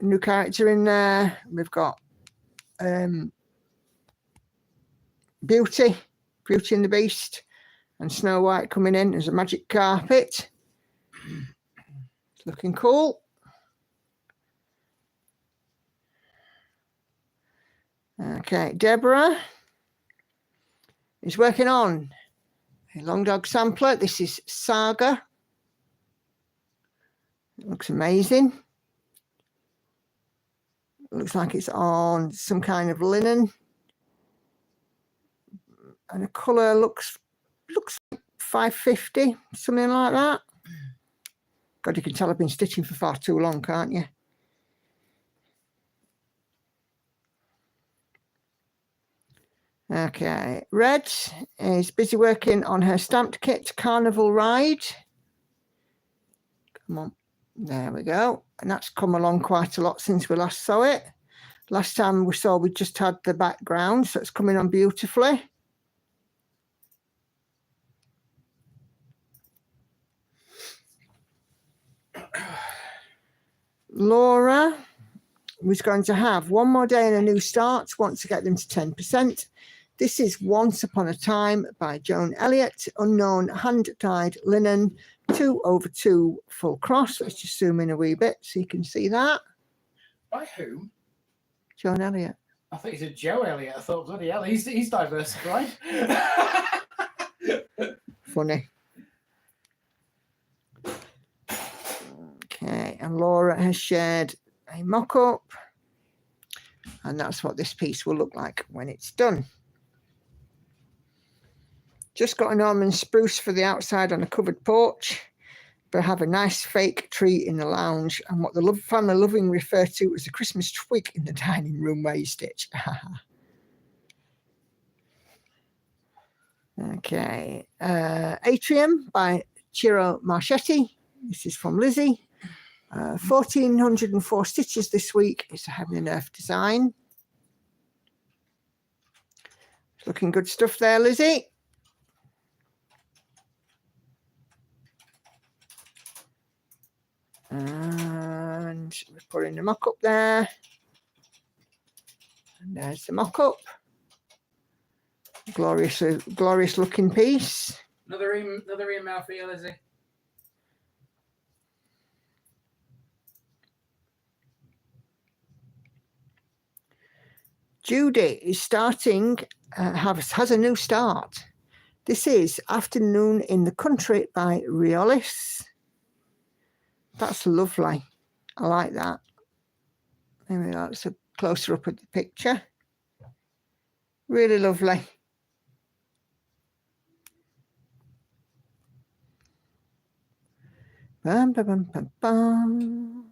new character in there. We've got Beauty and the Beast, and Snow White coming in as a magic carpet. It's looking cool. Okay, Deborah is working on a long dog sampler. This is Saga. It looks amazing. It looks like it's on some kind of linen. And the colour looks like 550, something like that. God, you can tell I've been stitching for far too long, can't you? Okay, Red is busy working on her stamped kit Carnival Ride. Come on, there we go. And that's come along quite a lot since we last saw it. Last time we saw, we just had the background, so it's coming on beautifully. Laura was going to have one more day and a new start, wants to get them to 10%. This is Once Upon a Time by Joan Elliott, unknown hand-dyed linen, 2/2 full cross. Let's just zoom in a wee bit so you can see that. By whom? Joan Elliott. I thought you said Joe Elliott. I thought, bloody hell, he's diversified. Funny. Okay, and Laura has shared a mock-up, and that's what this piece will look like when it's done. Just got a Norman spruce for the outside on a covered porch, but I have a nice fake tree in the lounge and what the family loving refer to as a Christmas twig in the dining room where you stitch. Okay, Atrium by Ciro Marchetti. This is from Lizzie. 1,404 stitches this week. It's a Heaven and Earth design. It's looking good stuff there, Lizzie. And we're putting the mock-up there. And there's the mock-up. Glorious looking piece. Another email for you, Lizzie. Judy is starting, has a new start. This is Afternoon in the Country by Riolis. That's lovely. I like that. Maybe that's a closer up at the picture. Really lovely. Bum, bum, bum, bum, bum.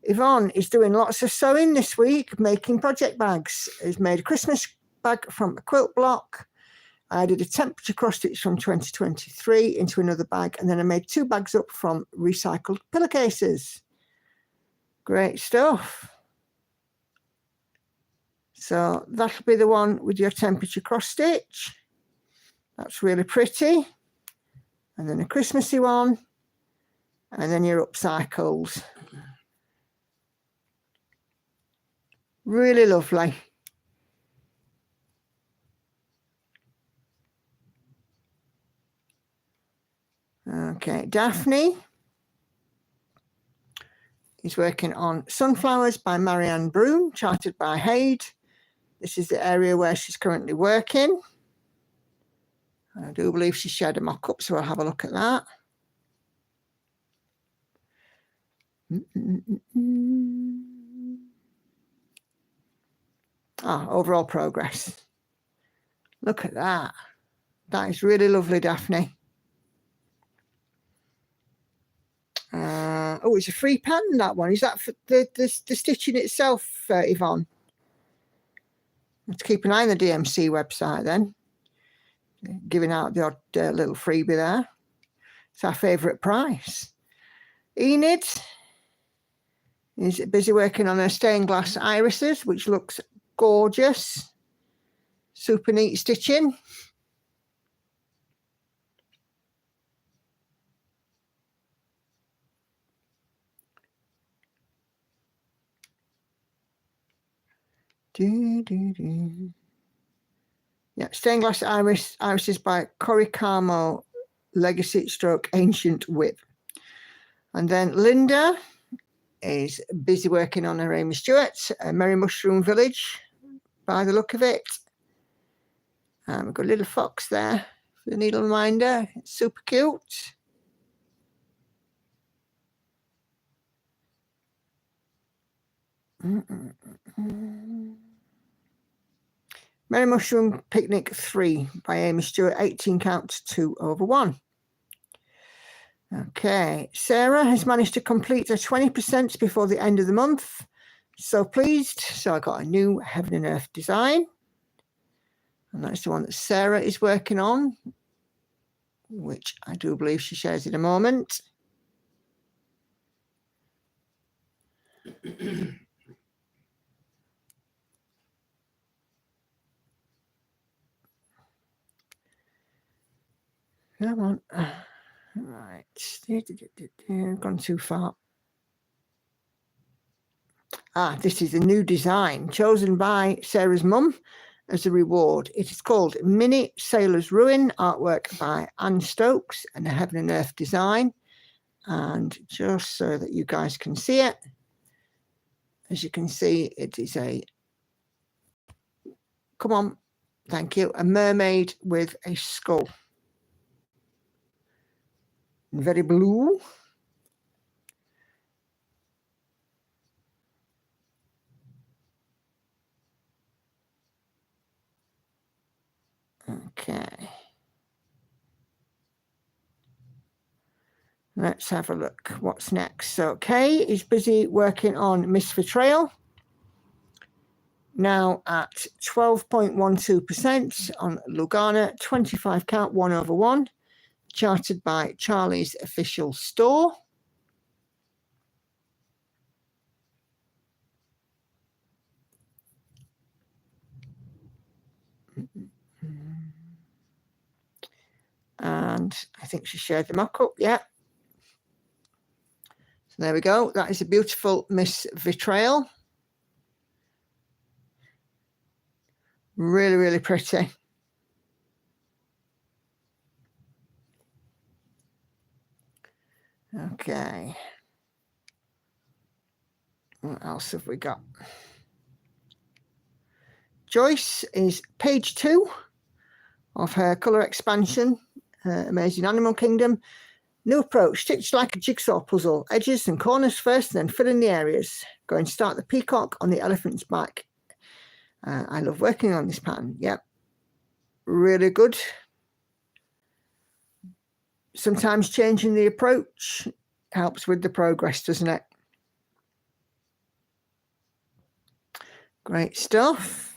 Yvonne is doing lots of sewing this week, making project bags. Has made a Christmas bag from a quilt block. I did a temperature cross stitch from 2023 into another bag, and then I made 2 bags up from recycled pillowcases. Great stuff. So that'll be the one with your temperature cross stitch. That's really pretty. And then a Christmassy one. And then your upcycled. Really lovely. Okay, Daphne is working on Sunflowers by Marianne Broom, charted by Haid. This is the area where she's currently working. I do believe she shared a mock-up, so I'll have a look at that. Overall progress. Look at that. That is really lovely, Daphne. It's a free pattern, that one. Is that for the stitching itself, Yvonne? Let's keep an eye on the DMC website then. Giving out the odd little freebie there. It's our favourite price. Enid is busy working on her stained glass irises, which looks gorgeous. Super neat stitching. Yeah, stained glass irises by Coricamo Legacy Stroke Ancient Whip. And then Linda is busy working on her Amy Stewart, Merry Mushroom Village, by the look of it. We've got a little fox there for the needle reminder. It's super cute. Merry Mushroom Picnic 3 by Amy Stewart, 18 count 2/1. Okay, Sarah has managed to complete her 20% before the end of the month. So pleased. So I got a new Heaven and Earth design. And that's the one that Sarah is working on, which I do believe she shares in a moment. Come on. Right. Gone too far. This is a new design chosen by Sarah's mum as a reward. It is called Mini Sailor's Ruin, artwork by Anne Stokes and a Heaven and Earth design. And just so that you guys can see it, as you can see, it is a mermaid with a skull. Very blue. Okay. Let's have a look. What's next? So Kay is busy working on Miss Vitrail. Now at 12.12% on Lugana, 25 count 1/1, charted by Charlie's Official Store. And I think she shared the mock-up, yeah. So there we go. That is a beautiful Miss Vitrail. Really, really pretty. Okay. What else have we got? Joyce is page 2 of her colour expansion, Amazing Animal Kingdom. New approach, stitched like a jigsaw puzzle. Edges and corners first, and then fill in the areas. Go and start the peacock on the elephant's back. I love working on this pattern. Yep. Really good. sometimes changing the approach helps with the progress, doesn't it? Great stuff.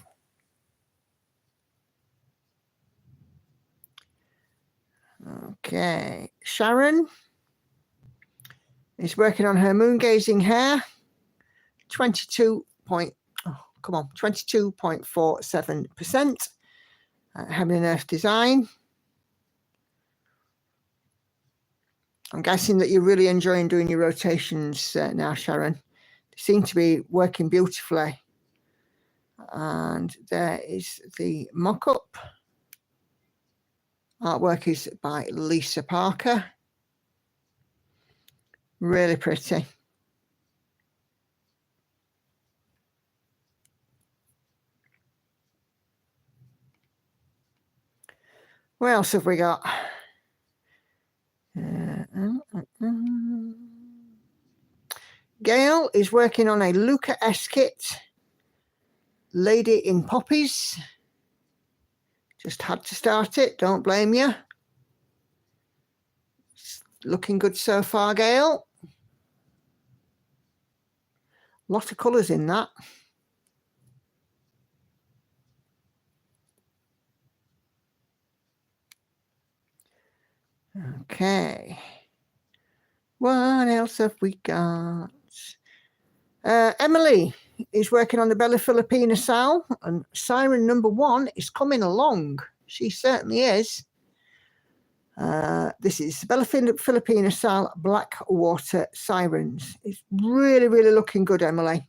Okay, Sharon is working on her moon gazing hair. 22.47%. Heaven and Earth design. I'm guessing that you're really enjoying doing your rotations now, Sharon. They seem to be working beautifully. And there is the mock-up. Artwork is by Lisa Parker. Really pretty. What else have we got? Gail is working on a Luca S kit. Lady in Poppies. Just had to start it, don't blame you. It's looking good so far, Gail. Lot of colours in that. Okay. What else have we got? Emily is working on the Bella Filipina Sal, and Siren number 1 is coming along. She certainly is. This is Bella Filipina Sal Blackwater Sirens. It's really, really looking good, Emily.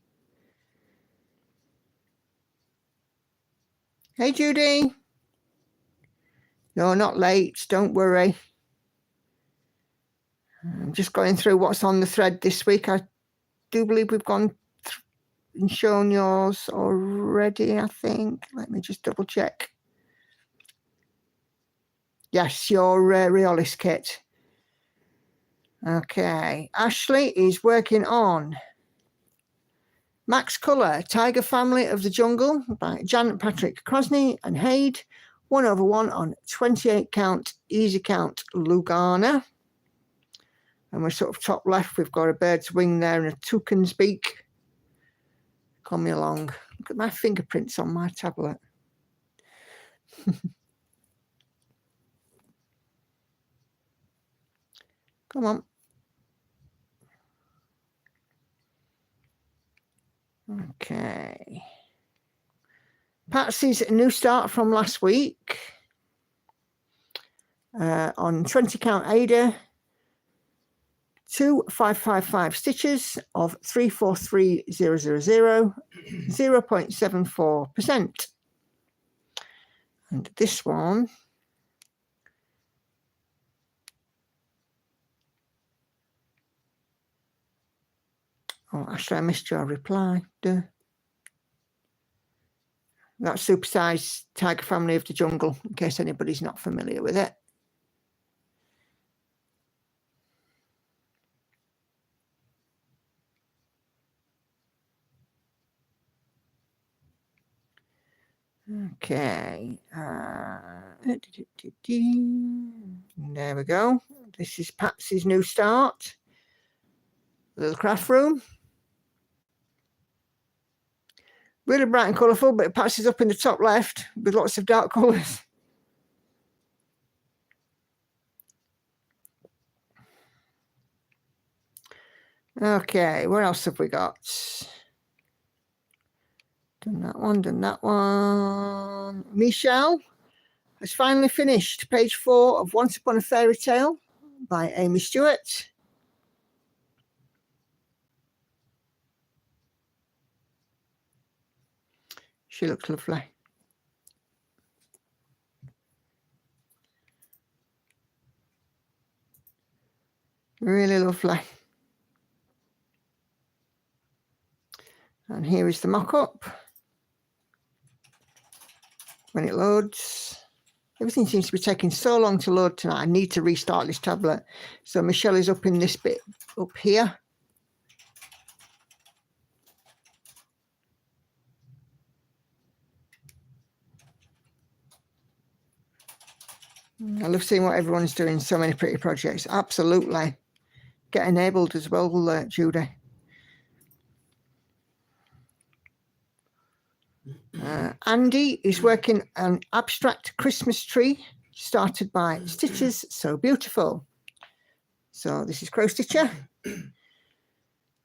Hey, Judy. You're not late, don't worry. I'm just going through what's on the thread this week. I do believe we've gone and shown yours already, I think. Let me just double check. Yes, your Riolis kit. Okay. Ashley is working on Max Colour, Tiger Family of the Jungle by Janet Patrick Crosney and Haid. 1/1 on 28 count, easy count Lugana. And we're sort of top left, we've got a bird's wing there and a toucan's beak. Coming along. Look at my fingerprints on my tablet. Come on. Okay. Patsy's new start from last week. On 20 count Ada. 2 555 stitches of 343000, 0.74%. And this one actually I missed your reply. Duh. That's supersized Tiger Family of the Jungle, in case anybody's not familiar with it. Okay. There we go. This is Patsy's new start. Little craft room. Really bright and colourful, but Patsy's up in the top left with lots of dark colours. Okay, what else have we got? Done that one, done that one. Michelle has finally finished page 4 of Once Upon a Fairy Tale by Amy Stewart. She looks lovely. Really lovely. And here is the mock-up. When it loads. Everything seems to be taking so long to load tonight. I need to restart this tablet. So Michelle is up in this bit up here. I love seeing what everyone's doing. So many pretty projects. Absolutely. Get enabled as well, Judy. Andy is working on abstract Christmas tree started by Stitches So Beautiful. So this is Crow Stitcher.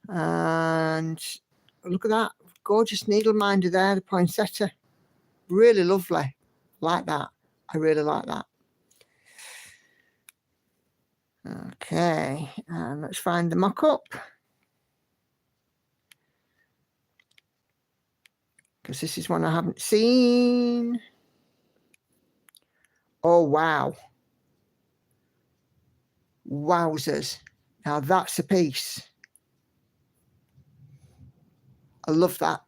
And look at that. Gorgeous needle minder there, the poinsettia. Really lovely. Like that. I really like that. Okay, and let's find the mock-up. Because this is one I haven't seen. Oh, wow. Wowzers. Now that's a piece. I love that.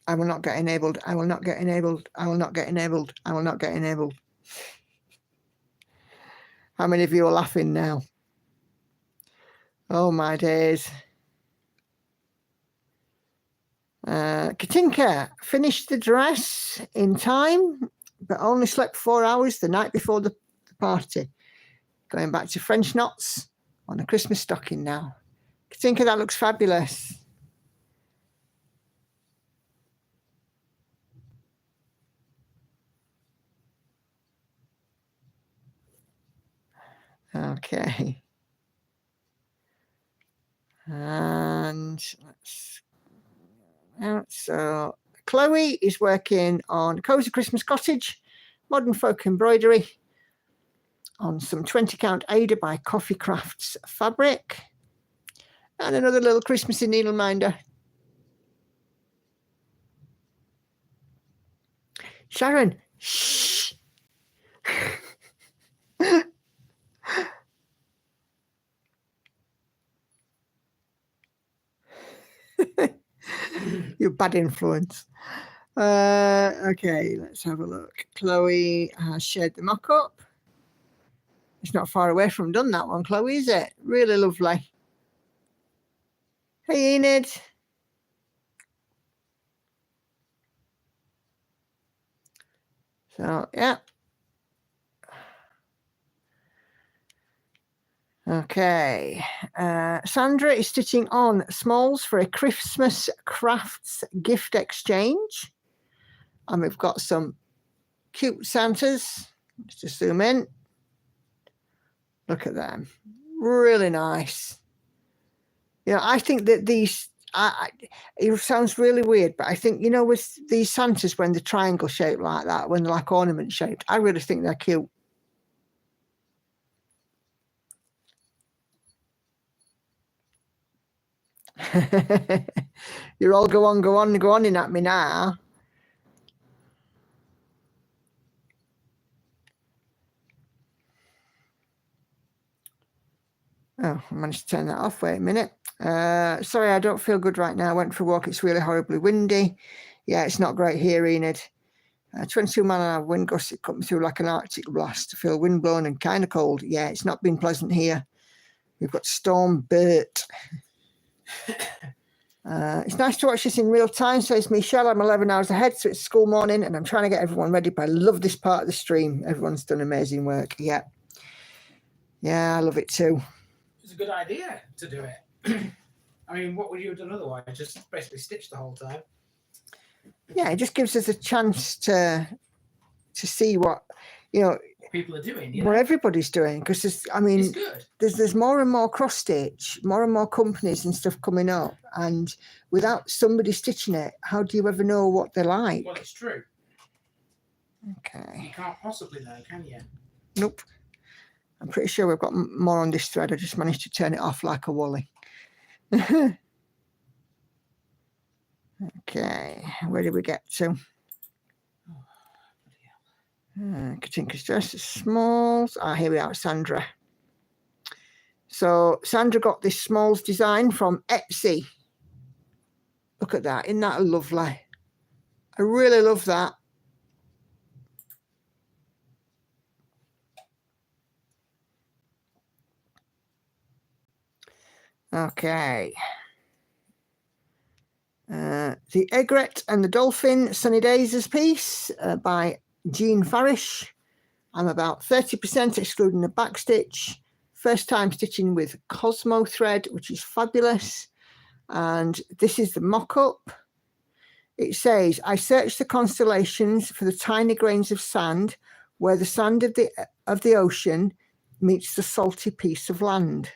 I will not get enabled. I will not get enabled. I will not get enabled. I will not get enabled. How many of you are laughing now? Oh, my days. Katinka finished the dress in time, but only slept 4 hours the night before the party. Going back to French knots on a Christmas stocking now. Katinka, that looks fabulous. Okay. And so Chloe is working on Cozy Christmas Cottage, Modern Folk Embroidery, on some 20 count Ada by Coffee Crafts fabric, and another little Christmassy needle minder. Sharon, shh. You're bad influence. Okay, let's have a look. Chloe has shared the mock-up. It's not far away from done, that one, Chloe, is it? Really lovely. Hey, Enid. So, yeah. Okay. Sandra is stitching on smalls for a Christmas crafts gift exchange. And we've got some cute Santas. Let's just zoom in. Look at them. Really nice. You know, I think that these, it sounds really weird, but I think, you know, with these Santas, when they're triangle shaped like that, when they're like ornament shaped, I really think they're cute. You're all go on in at me now. Oh, I managed to turn that off. Wait a minute. Sorry, I don't feel good right now. I went for a walk. It's really horribly windy. Yeah, it's not great here, Enid. 22 mile an hour wind gusts. It cut me through like an Arctic blast. I feel wind blown and kind of cold. Yeah, it's not been pleasant here. We've got Storm Bert. It's nice to watch this in real time, says Michelle. I'm 11 hours ahead, so it's school morning, and I'm trying to get everyone ready, but I love this part of the stream. Everyone's done amazing work. Yeah. Yeah, I love it too. It's a good idea to do it. I mean, what would you have done otherwise? Just basically stitch the whole time. Yeah, it just gives us a chance to see what, you know, people are doing, what everybody's doing, because I mean, it's good. There's more and more cross stitch, more and more companies and stuff coming up, and without somebody stitching it, how do you ever know what they're like? Well, it's true. Okay. You can't possibly know, can you? Nope. I'm pretty sure we've got more on this thread. I just managed to turn it off like a Wally. Okay, where did we get to? Katinka's dress is smalls. Here we are, Sandra. So Sandra got this smalls design from Etsy. Look at that. Isn't that lovely? I really love that. Okay. The Egret and the Dolphin Sunny Days piece by Jean Farish. I'm about 30% excluding the backstitch. First time stitching with Cosmo thread, which is fabulous. And this is the mock-up. It says, I searched the constellations for the tiny grains of sand where the sand of the ocean meets the salty piece of land.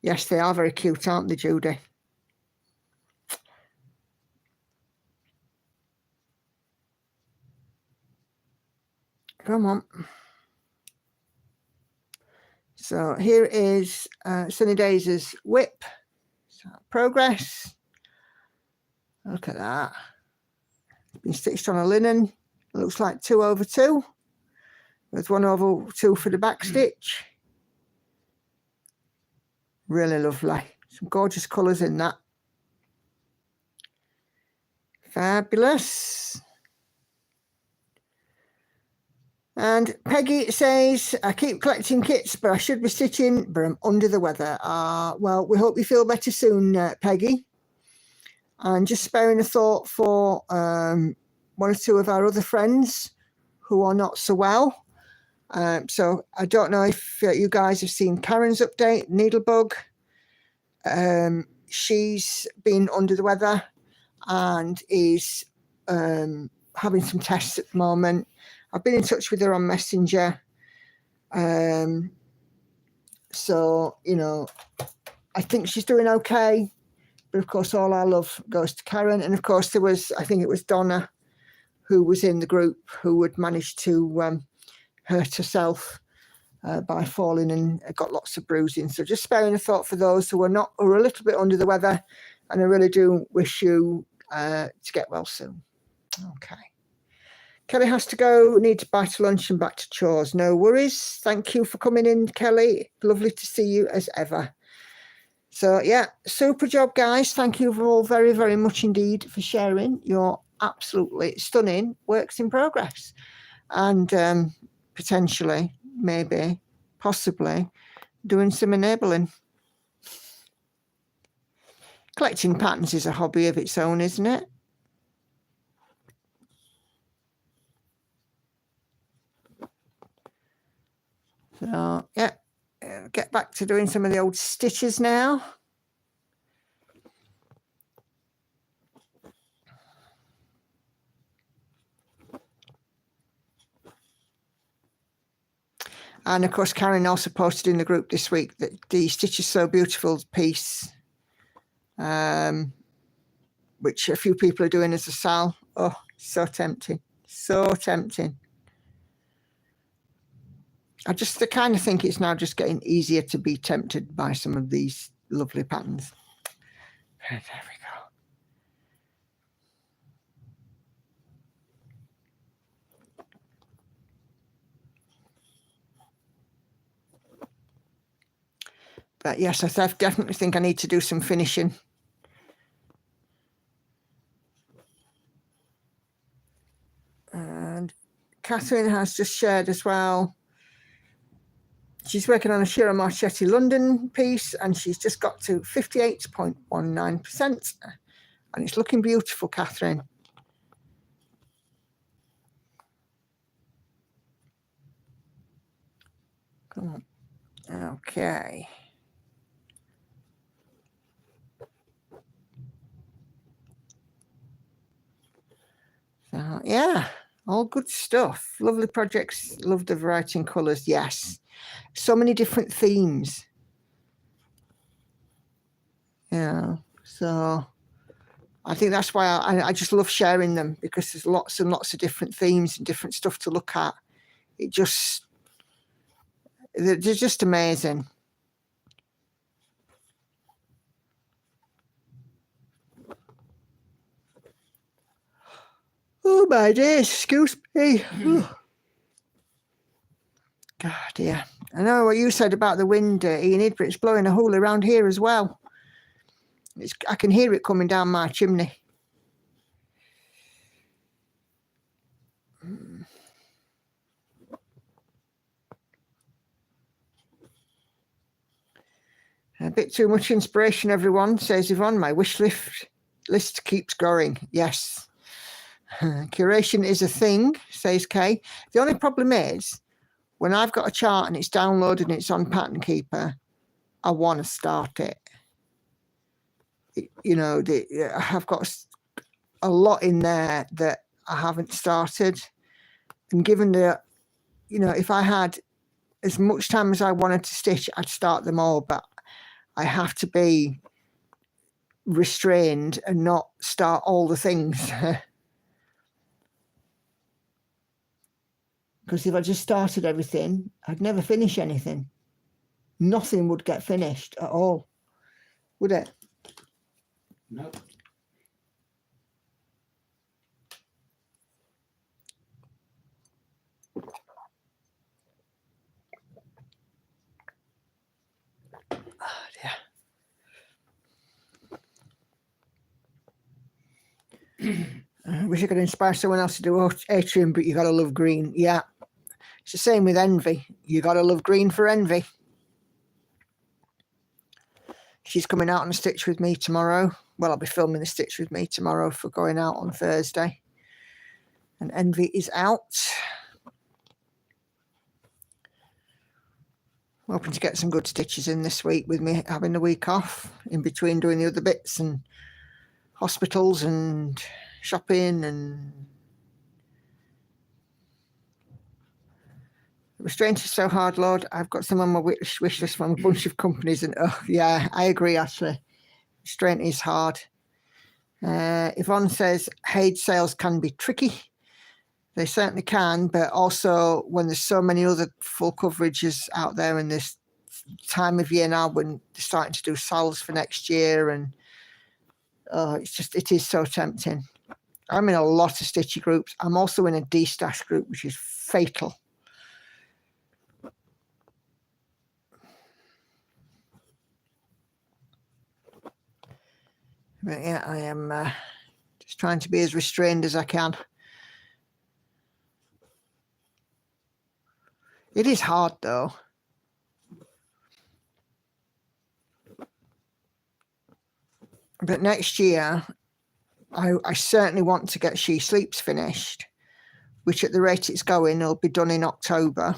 Yes, they are very cute, aren't they, Judy? Come on. So here is Sunny Days' whip. So progress. Look at that. It's been stitched on a linen. It looks like 2/2. With 1/2 for the back stitch. Really lovely. Some gorgeous colours in that. Fabulous. And Peggy says, I keep collecting kits, but I should be stitching, but I'm under the weather. Well, we hope you feel better soon, Peggy. And just sparing a thought for one or two of our other friends who are not so well. So I don't know if you guys have seen Karen's update, Needlebug. She's been under the weather and is having some tests at the moment. I've been in touch with her on Messenger. So, you know, I think she's doing okay. But of course, all our love goes to Karen. And of course, there was, I think it was Donna who was in the group who had managed to hurt herself by falling and got lots of bruising. So just sparing a thought for those who are a little bit under the weather. And I really do wish you to get well soon. Okay. Kelly has to go, need to bite lunch and back to chores. No worries. Thank you for coming in, Kelly. Lovely to see you as ever. So, yeah, super job, guys. Thank you all very, very much indeed for sharing your absolutely stunning works in progress. And potentially, maybe, possibly, doing some enabling. Collecting patterns is a hobby of its own, isn't it? So, yeah, get back to doing some of the old stitches now. And, of course, Karen also posted in the group this week that the Stitch is So Beautiful piece, which a few people are doing as a sal. Oh, so tempting. So tempting. I kind of think it's now just getting easier to be tempted by some of these lovely patterns. There we go. But yes, I definitely think I need to do some finishing. And Catherine has just shared as well. She's working on a Shira Marchetti London piece and she's just got to 58.19%. And it's looking beautiful, Catherine. Come on. Okay. So, yeah, all good stuff. Lovely projects. Love the variety in colours. Yes. So many different themes. Yeah. So I think that's why I just love sharing them, because there's lots and lots of different themes and different stuff to look at. They're just amazing. Oh my days, excuse me. God, dear. I know what you said about the wind, Enid, but it's blowing a hole around here as well. I can hear it coming down my chimney. bit too much inspiration, everyone, says Yvonne. My wish list keeps growing. Yes. Curation is a thing, says Kay. The only problem is when I've got a chart and it's downloaded and it's on Pattern Keeper, I want to start it. You know, I've got a lot in there that I haven't started. And given the, you know, if I had as much time as I wanted to stitch, I'd start them all, but I have to be restrained and not start all the things. Because if I just started everything, I'd never finish anything. Nothing would get finished at all, would it? Nope. Oh dear. I wish I could inspire someone else to do atrium, but you got to love green. Yeah. It's the same with envy. You got to love green for envy. She's coming out on a stitch with me tomorrow. Well, I'll be filming the stitch with me tomorrow for going out on Thursday. And envy is out. I'm hoping to get some good stitches in this week with me having the week off in between doing the other bits and hospitals and shopping and restraint is so hard, Lord. I've got some on my wish list from a bunch of companies and oh yeah, I agree actually. Restraint is hard. Yvonne says Haid sales can be tricky. They certainly can, but also when there's so many other full coverages out there in this time of year now when they're starting to do sales for next year and it is so tempting. I'm in a lot of stitchy groups. I'm also in a D-stash group, which is fatal. But yeah, I am just trying to be as restrained as I can. It is hard though. But next year, I certainly want to get She Sleeps finished, which at the rate it's going, it'll be done in October.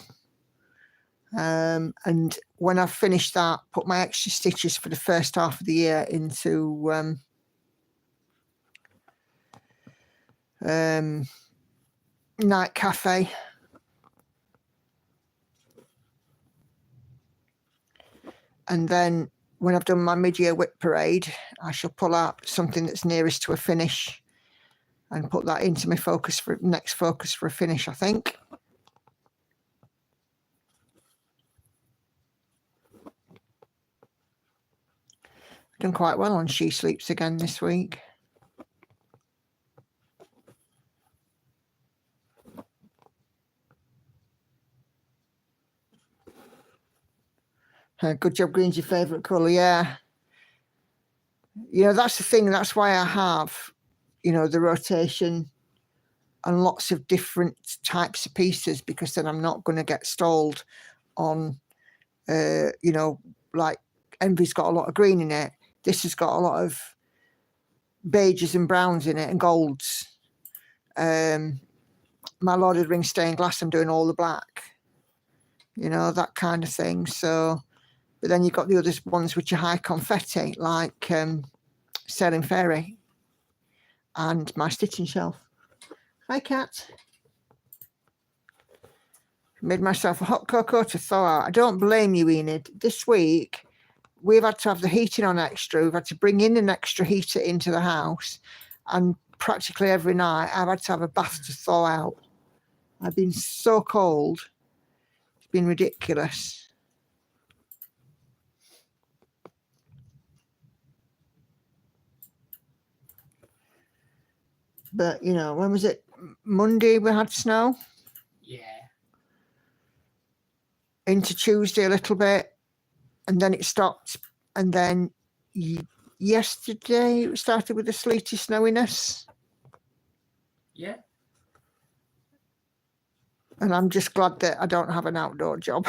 And when I've finished that, put my extra stitches for the first half of the year into Night Cafe. And then when I've done my mid-year whip parade, I shall pull out something that's nearest to a finish and put that into my focus for next focus for a finish, I think. I've done quite well on She Sleeps again this week. Good job, green's your favourite colour, yeah. You know, that's the thing, that's why I have, you know, the rotation and lots of different types of pieces, because then I'm not going to get stalled on, you know, like Envy's got a lot of green in it. This has got a lot of beiges and browns in it and golds. My Lord of the Rings stained glass, I'm doing all the black, you know, that kind of thing. So, but then you've got the other ones which are high confetti, like Sailing Fairy and my stitching shelf. Hi, cat. Made myself a hot cocoa to thaw out. I don't blame you, Enid. This week, we've had to have the heating on extra. We've had to bring in an extra heater into the house. And practically every night, I've had to have a bath to thaw out. I've been so cold. It's been ridiculous. But, you know, when was it? Monday we had snow? Yeah. Into Tuesday a little bit. And then it stopped. And then yesterday it started with the sleety snowiness. Yeah. And I'm just glad that I don't have an outdoor job.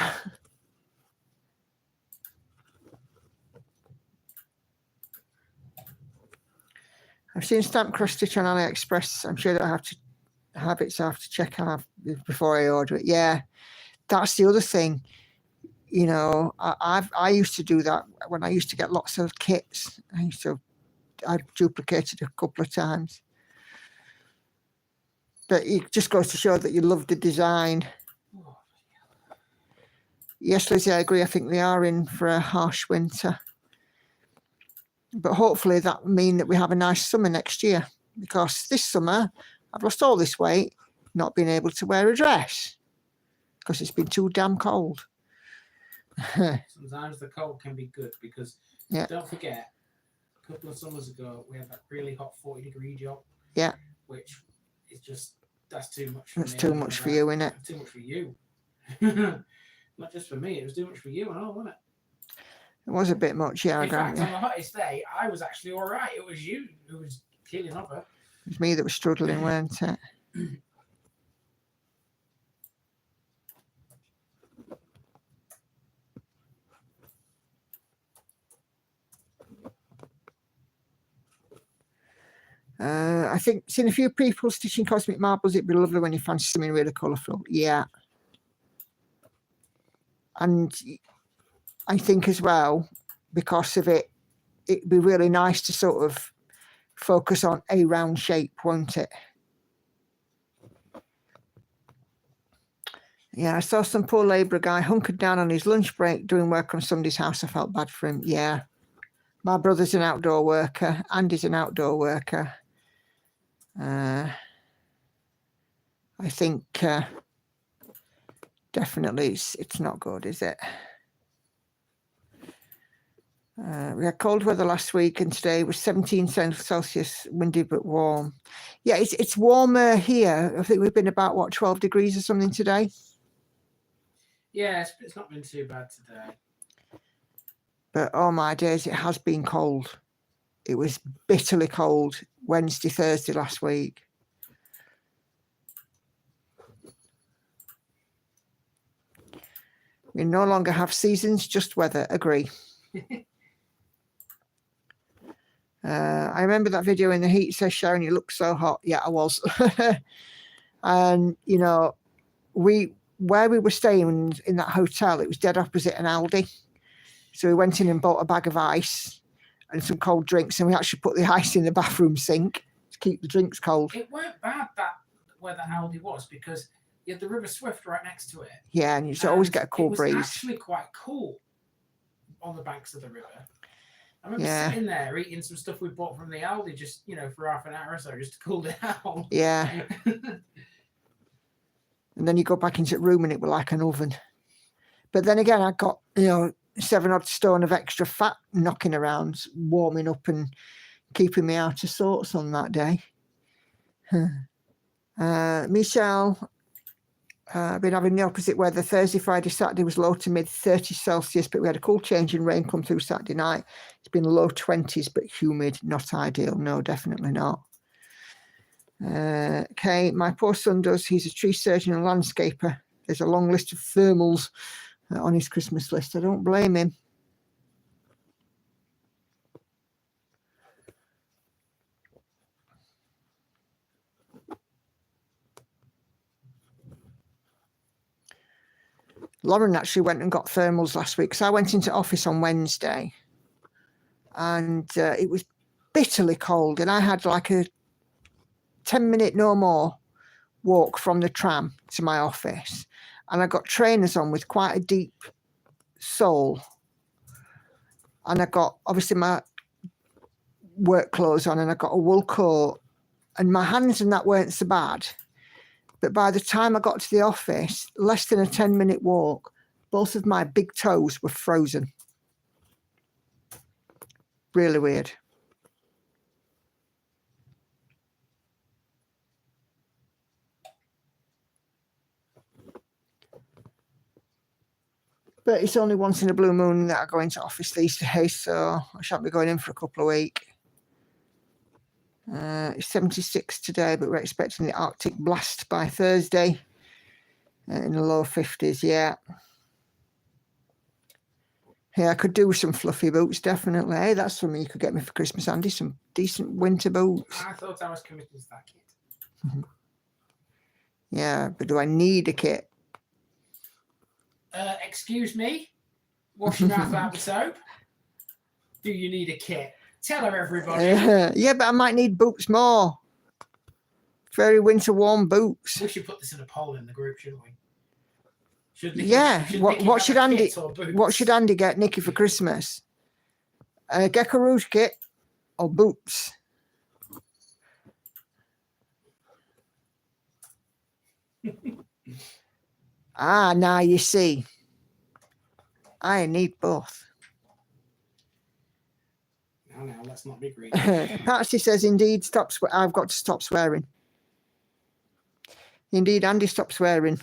I've seen stamp cross stitch on AliExpress. I'm sure that I have to have it, so I have to check out before I order it. Yeah, that's the other thing. You know, I used to do that when I used to get lots of kits. I duplicated a couple of times. But it just goes to show that you love the design. Yes, Lizzie, I agree. I think they are in for a harsh winter. But hopefully that will mean that we have a nice summer next year. Because this summer, I've lost all this weight, not being able to wear a dress. Because it's been too damn cold. Sometimes the cold can be good because don't forget, a couple of summers ago, we had that really hot 40-degree job. Yeah. Which is just, that's too much for me. That's too much for you, isn't it? Too much for you. Not just for me, it was too much for you and all, wasn't it? It was a bit much, yeah. In fact, on the hottest day, I was actually all right. It was you who was killing over. It was me that was struggling, weren't it? I think seen a few people stitching cosmic marbles. It'd be lovely when you fancy something really colourful. Yeah. And I think as well, because of it, it'd be really nice to sort of focus on a round shape, won't it? Yeah, I saw some poor labourer guy hunkered down on his lunch break doing work on somebody's house. I felt bad for him. Yeah. My brother's an outdoor worker. Andy's an outdoor worker. I think definitely it's not good, is it? We had cold weather last week, and today was 17 Celsius, windy but warm. Yeah, it's warmer here. I think we've been about, what, 12 degrees or something today? Yeah, it's not been too bad today. But oh my days, it has been cold. It was bitterly cold Wednesday, Thursday last week. We no longer have seasons, just weather. Agree. I remember that video in the heat, says Sharon, you look so hot. Yeah, I was. And, you know, where we were staying in that hotel, it was dead opposite an Aldi. So we went in and bought a bag of ice and some cold drinks, and we actually put the ice in the bathroom sink to keep the drinks cold. It weren't bad where the Aldi was, because you had the River Swift right next to it. Yeah, and you always get a cool breeze. It was actually quite cool on the banks of the river. I remember sitting there eating some stuff we bought from the Aldi just, you know, for half an hour or so just to cool down. Yeah. And then you go back into the room and it was like an oven. But then again, I got, you know, 7 odd stone of extra fat knocking around, warming up and keeping me out of sorts on that day. Michelle, I've been having the opposite weather. Thursday, Friday, Saturday was low to mid 30 Celsius, but we had a cool change in rain come through Saturday night. It's been low 20s, but humid, not ideal. No, definitely not. Okay, my poor son does. He's a tree surgeon and landscaper. There's a long list of thermals on his Christmas list. I don't blame him. Lauren actually went and got thermals last week. So I went into office on Wednesday and it was bitterly cold. And I had like a 10-minute, no more, walk from the tram to my office. And I got trainers on with quite a deep sole. And I got, obviously, my work clothes on, and I got a wool coat. And my hands and that weren't so bad. But by the time I got to the office, less than a 10-minute walk, both of my big toes were frozen. Really weird. But it's only once in a blue moon that I go into office these days, so I shan't be going in for a couple of weeks. It's 76 today, but we're expecting the Arctic blast by Thursday in the low 50s, yeah. Yeah, I could do with some fluffy boots, definitely. Hey, that's something you could get me for Christmas, Andy. Some decent winter boots. I thought I was committed to that kit. Yeah, but do I need a kit? Excuse me? Wash your mouth out with soap? Do you need a kit? Tell her, everybody. Yeah, but I might need boots more. Very winter warm boots. We should put this in a poll in the group, shouldn't we? What should Andy get Nikki for Christmas? A Gecko Rouge kit or boots? Now you see, I need both. Now, let's not be greedy. Patsy says, indeed, I've got to stop swearing. Indeed, Andy, stop swearing.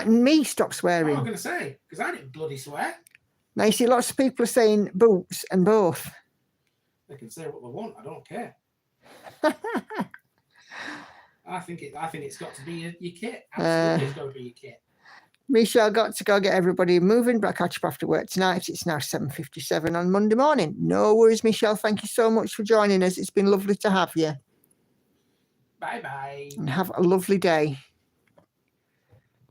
Me stop swearing. I was going to say, because I didn't bloody swear. Now, you see, lots of people are saying boots and both. They can say what they want. I don't care. I think it's got to be your kit. Absolutely, it's got to be your kit. Michelle got to go get everybody moving, but I'll catch up after work tonight. It's now 7:57 on Monday morning. No worries, Michelle. Thank you so much for joining us. It's been lovely to have you. Bye-bye. And have a lovely day.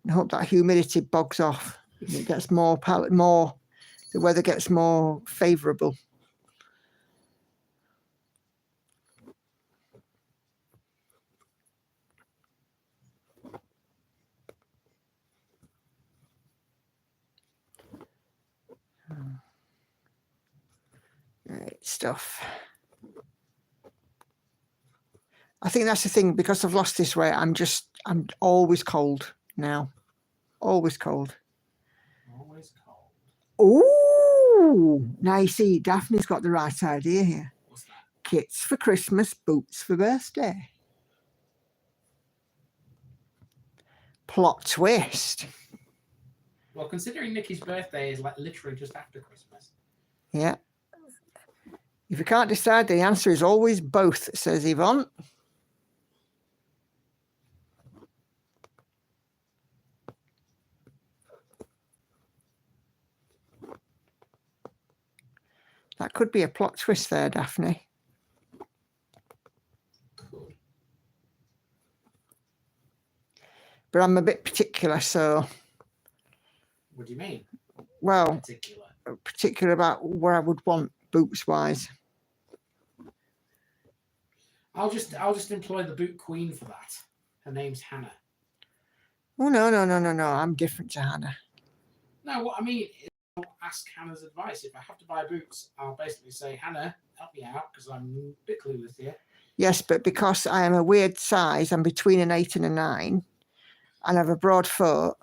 I hope that humidity bogs off. It gets more, the weather gets more favourable. Right, stuff. I think that's the thing, because I've lost this weight, I'm always cold now. Always cold. Always cold. Ooh, now you see, Daphne's got the right idea here. What's that? Kits for Christmas, boots for birthday. Plot twist. Well, considering Nikki's birthday is like literally just after Christmas. Yeah. If you can't decide, the answer is always both, says Yvonne. That could be a plot twist there, Daphne. But I'm a bit particular, so... What do you mean? Well, particular about where I would want boots-wise. I'll just employ the boot queen for that. Her name's Hannah. Oh, no. I'm different to Hannah. No, what I mean is I'll ask Hannah's advice. If I have to buy boots, I'll basically say, Hannah, help me out, because I'm a bit clueless here. Yes, but because I am a weird size, I'm between an 8 and a 9, and I have a broad foot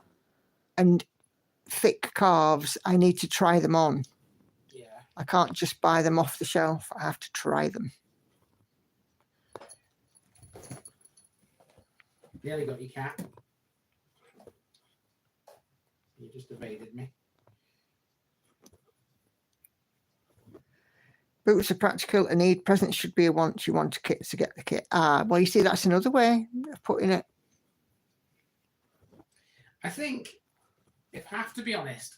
and thick calves, I need to try them on. Yeah. I can't just buy them off the shelf. I have to try them. Nearly got your cat. You just evaded me. Boots are practical, a need. Presents should be a want. You want a kit to get the kit. Well, you see, that's another way of putting it. I think, if I have to be honest,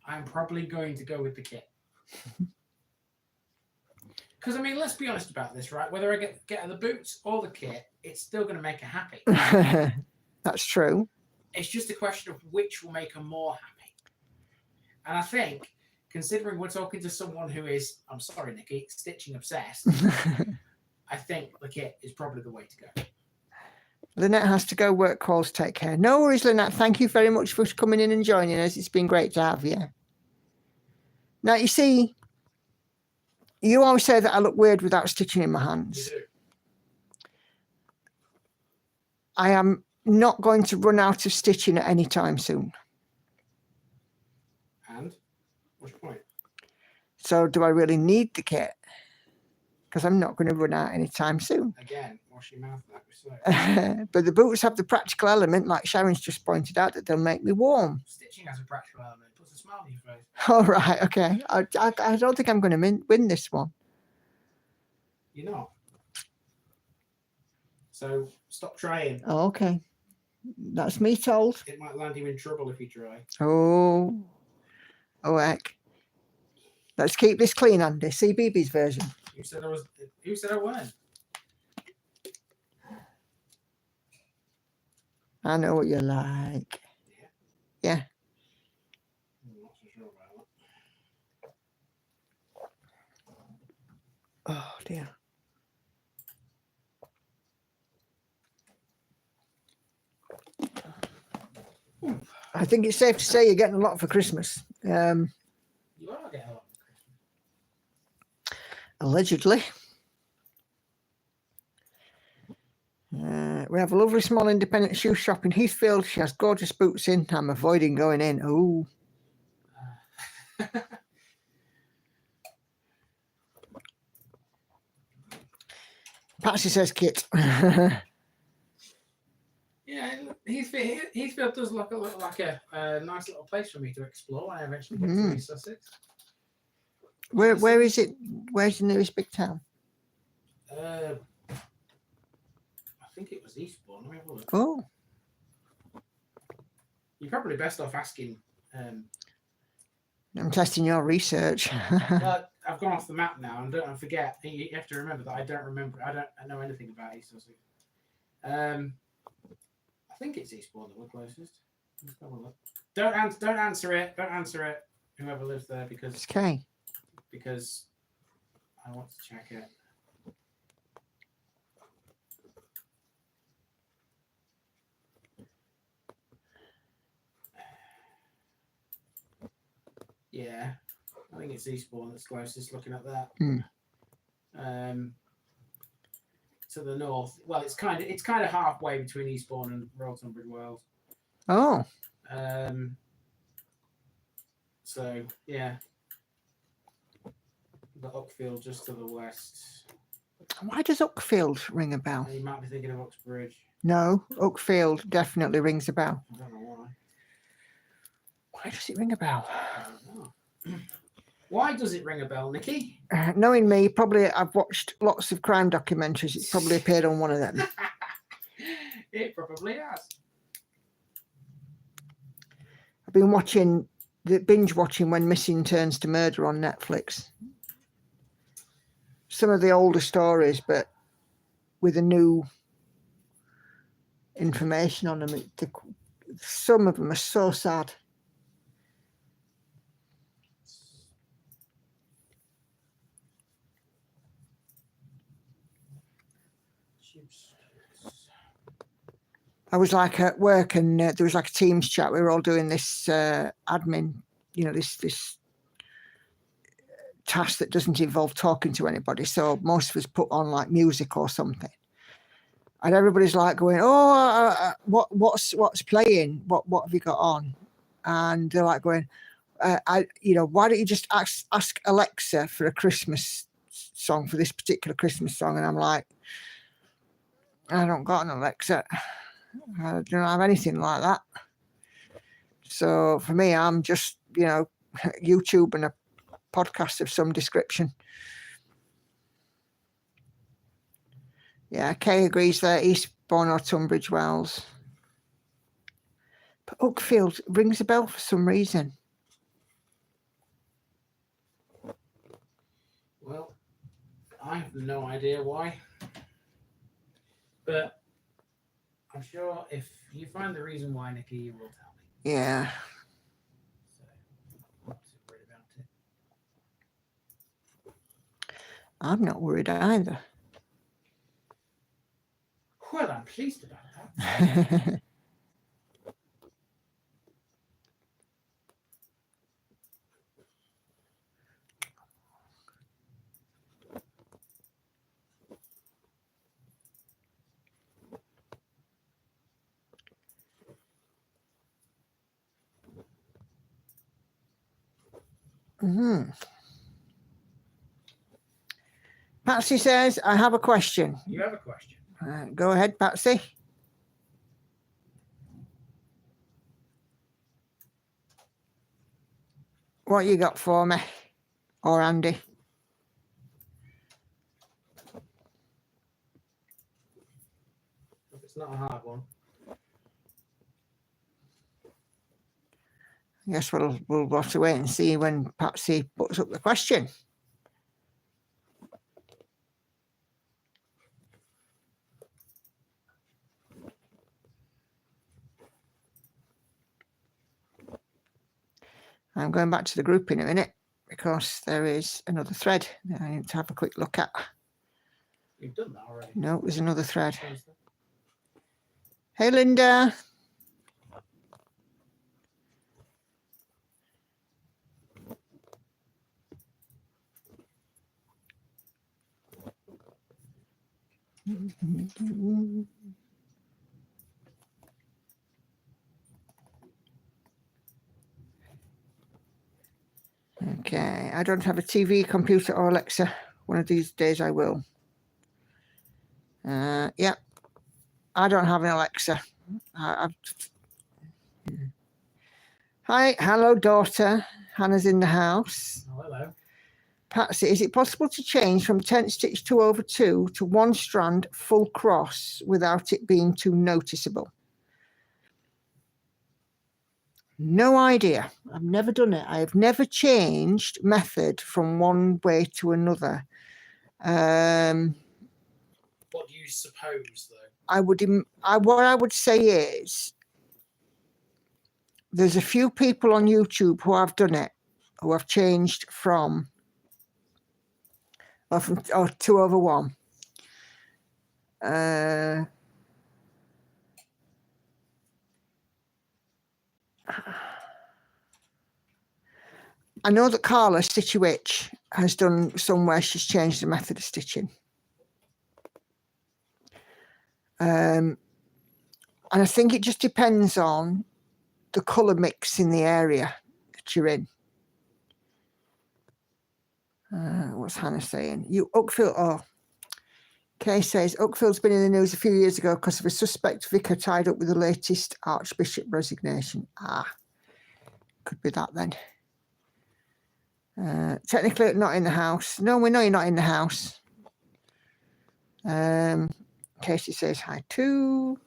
I'm probably going to go with the kit. Because, I mean, let's be honest about this, right? Whether I get the boots or the kit, it's still going to make her happy. That's true. It's just a question of which will make her more happy. And I think, considering we're talking to someone who is, I'm sorry, Nikki, stitching obsessed, I think the kit is probably the way to go. Lynette has to go work calls. Take care. No worries, Lynette. Thank you very much for coming in and joining us. It's been great to have you. Now, you see, you always say that I look weird without stitching in my hands. You do. I am not going to run out of stitching at any time soon. And? What's your point? So do I really need the kit? Because I'm not going to run out anytime soon. Again, wash your mouth out with soap. But the boots have the practical element, like Sharon's just pointed out, that they'll make me warm. Stitching has a practical element. It puts a smile on your face. All right, okay. I don't think I'm going to win this one. You're not. So stop trying. Oh, okay. That's me told. It might land you in trouble if you try. Oh heck. Let's keep this clean, Andy. See BB's version. Who said I was? Who said I weren't? I know what you're like. Yeah. I'm not so sure about that. Oh dear. I think it's safe to say you're getting a lot for Christmas. You are getting a lot for Christmas. Allegedly. We have a lovely small independent shoe shop in Heathfield. She has gorgeous boots in. I'm avoiding going in. Oh. Patsy says Kit. Yeah, Heathfield does look like a nice little place for me to explore when I eventually get to East Sussex. Where is it? Where's the nearest big town? I think it was Eastbourne. Let me have a look. Oh. You're probably best off asking. I'm testing your research. Well, I've gone off the map now, and don't forget. You have to remember that I don't know anything about East Sussex. I think it's Eastbourne that we're closest. Let's have a look. Don't answer it. Don't answer it. Whoever lives there, because I want to check it. Yeah, I think it's Eastbourne that's closest. Looking at that, to the north. Well, it's kind of halfway between Eastbourne and Royal Tunbridge Wells. Oh. So yeah, the Uckfield just to the west. Why does Uckfield ring a bell? You might be thinking of Uxbridge. No, Uckfield definitely rings a bell. I don't know why. Why does it ring a bell? I don't know. Why does it ring a bell, Nikki? Knowing me, probably I've watched lots of crime documentaries. It's probably appeared on one of them. It probably has. I've been binge watching When Missing Turns to Murder on Netflix. Some of the older stories, but with a new information on them. Some of them are so sad. I was like at work, and there was like a Teams chat. We were all doing this admin, this task that doesn't involve talking to anybody. So most of us put on like music or something, and everybody's like going, "Oh, what's playing? What have you got on?" And they're like going, why don't you just ask Alexa for a Christmas song, for this particular Christmas song? And I'm like, I don't got an Alexa. I don't have anything like that. So for me, I'm just, YouTube and a podcast of some description. Yeah, Kay agrees there, Eastbourne or Tunbridge Wells. But Uckfield rings a bell for some reason. Well, I have no idea why. But I'm sure if you find the reason why, Nikki, you will tell me. Yeah. So, I'm not worried about it. I'm not worried either. Well, I'm pleased about that. Patsy says, I have a question. You have a question. Go ahead, Patsy. What you got for me? Or Andy? It's not a hard one. I guess we'll have to wait and see when Patsy puts up the question. I'm going back to the group in a minute because there is another thread that I need to have a quick look at. You've done that already. No, there's another thread. Hey, Linda. Okay, I don't have a TV, computer, or Alexa. One of these days I will. Yeah, I don't have an Alexa. Hi, hello, daughter. Hannah's in the house. Oh, hello. Patsy, is it possible to change from 10 stitch 2/2 to one strand full cross without it being too noticeable? No idea. I've never done it. I've never changed method from one way to another. What do you suppose, though? What I would say is there's a few people on YouTube who have done it, who have changed from 2/1. I know that Carla Stitchy has done somewhere she's changed the method of stitching. And I think it just depends on the colour mix in the area that you're in. What's Hannah saying? Uckfield, Kay says, Uckfield's been in the news a few years ago because of a suspect vicar tied up with the latest Archbishop resignation. Could be that then. Technically not in the house. No, we know you're not in the house. Casey says hi too.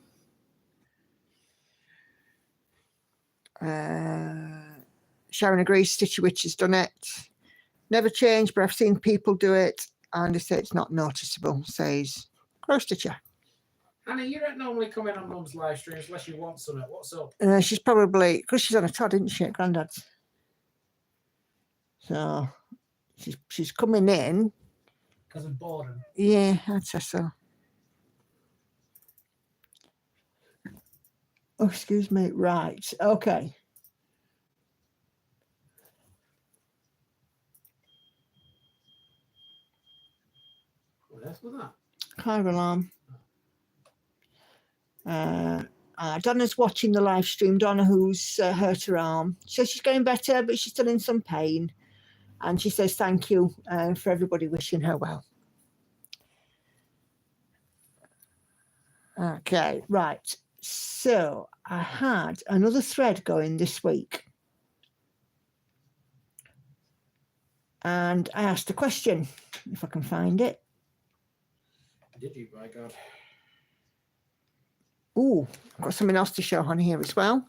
Sharon agrees Stitchy Witch has done it. Never changed, but I've seen people do it and they say it's not noticeable, says Crow Stitcher. Hannah, you don't normally come in on Mum's live streams unless you want something. What's up? She's probably, because she's on a Todd, isn't she, at Grandad's? So she's coming in. Because of boredom? Yeah, I'd say so. Oh, excuse me. Right. Okay. What else was that? Car alarm. Donna's watching the live stream. Donna, who's hurt her arm. So she's getting better, but she's still in some pain. And she says thank you for everybody wishing her well. Okay, right. So I had another thread going this week. And I asked a question, if I can find it. Did you, by God? Ooh, I've got something else to show on here as well.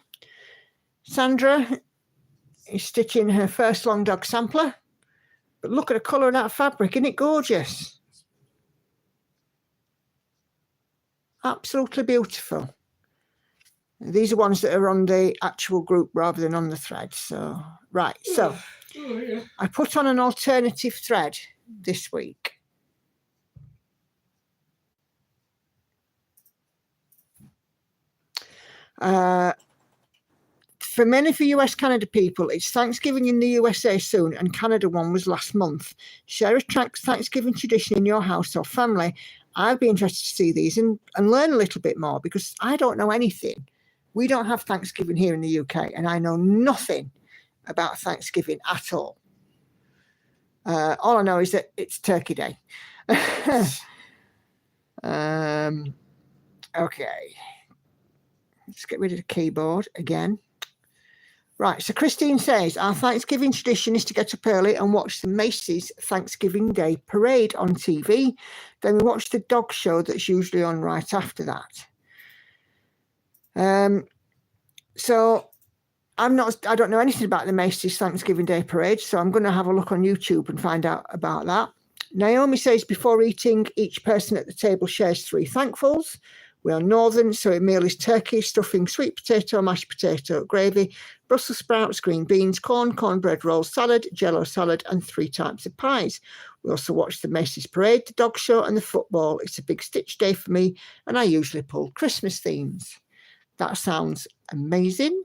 Sandra is stitching her first long dog sampler. But look at the colour of that fabric, isn't it gorgeous? Absolutely beautiful. These are ones that are on the actual group rather than on the thread. So, right, so I put on an alternative thread this week. For many of you US-Canada people, it's Thanksgiving in the USA soon, and Canada one was last month. Share a Thanksgiving tradition in your house or family. I'd be interested to see these and learn a little bit more because I don't know anything. We don't have Thanksgiving here in the UK, and I know nothing about Thanksgiving at all. All I know is that it's Turkey Day. Okay. Let's get rid of the keyboard again. Right, so Christine says, our Thanksgiving tradition is to get up early and watch the Macy's Thanksgiving Day Parade on TV. Then we watch the dog show that's usually on right after that. So I don't know anything about the Macy's Thanksgiving Day Parade, so I'm going to have a look on YouTube and find out about that. Naomi says, before eating, each person at the table shares 3 thankfuls. We are northern, so a meal is turkey, stuffing, sweet potato, mashed potato, gravy, Brussels sprouts, green beans, cornbread rolls, salad, jello salad, and 3 types of pies. We also watch the Macy's Parade, the dog show, and the football. It's a big Stitch day for me, and I usually pull Christmas themes. That sounds amazing.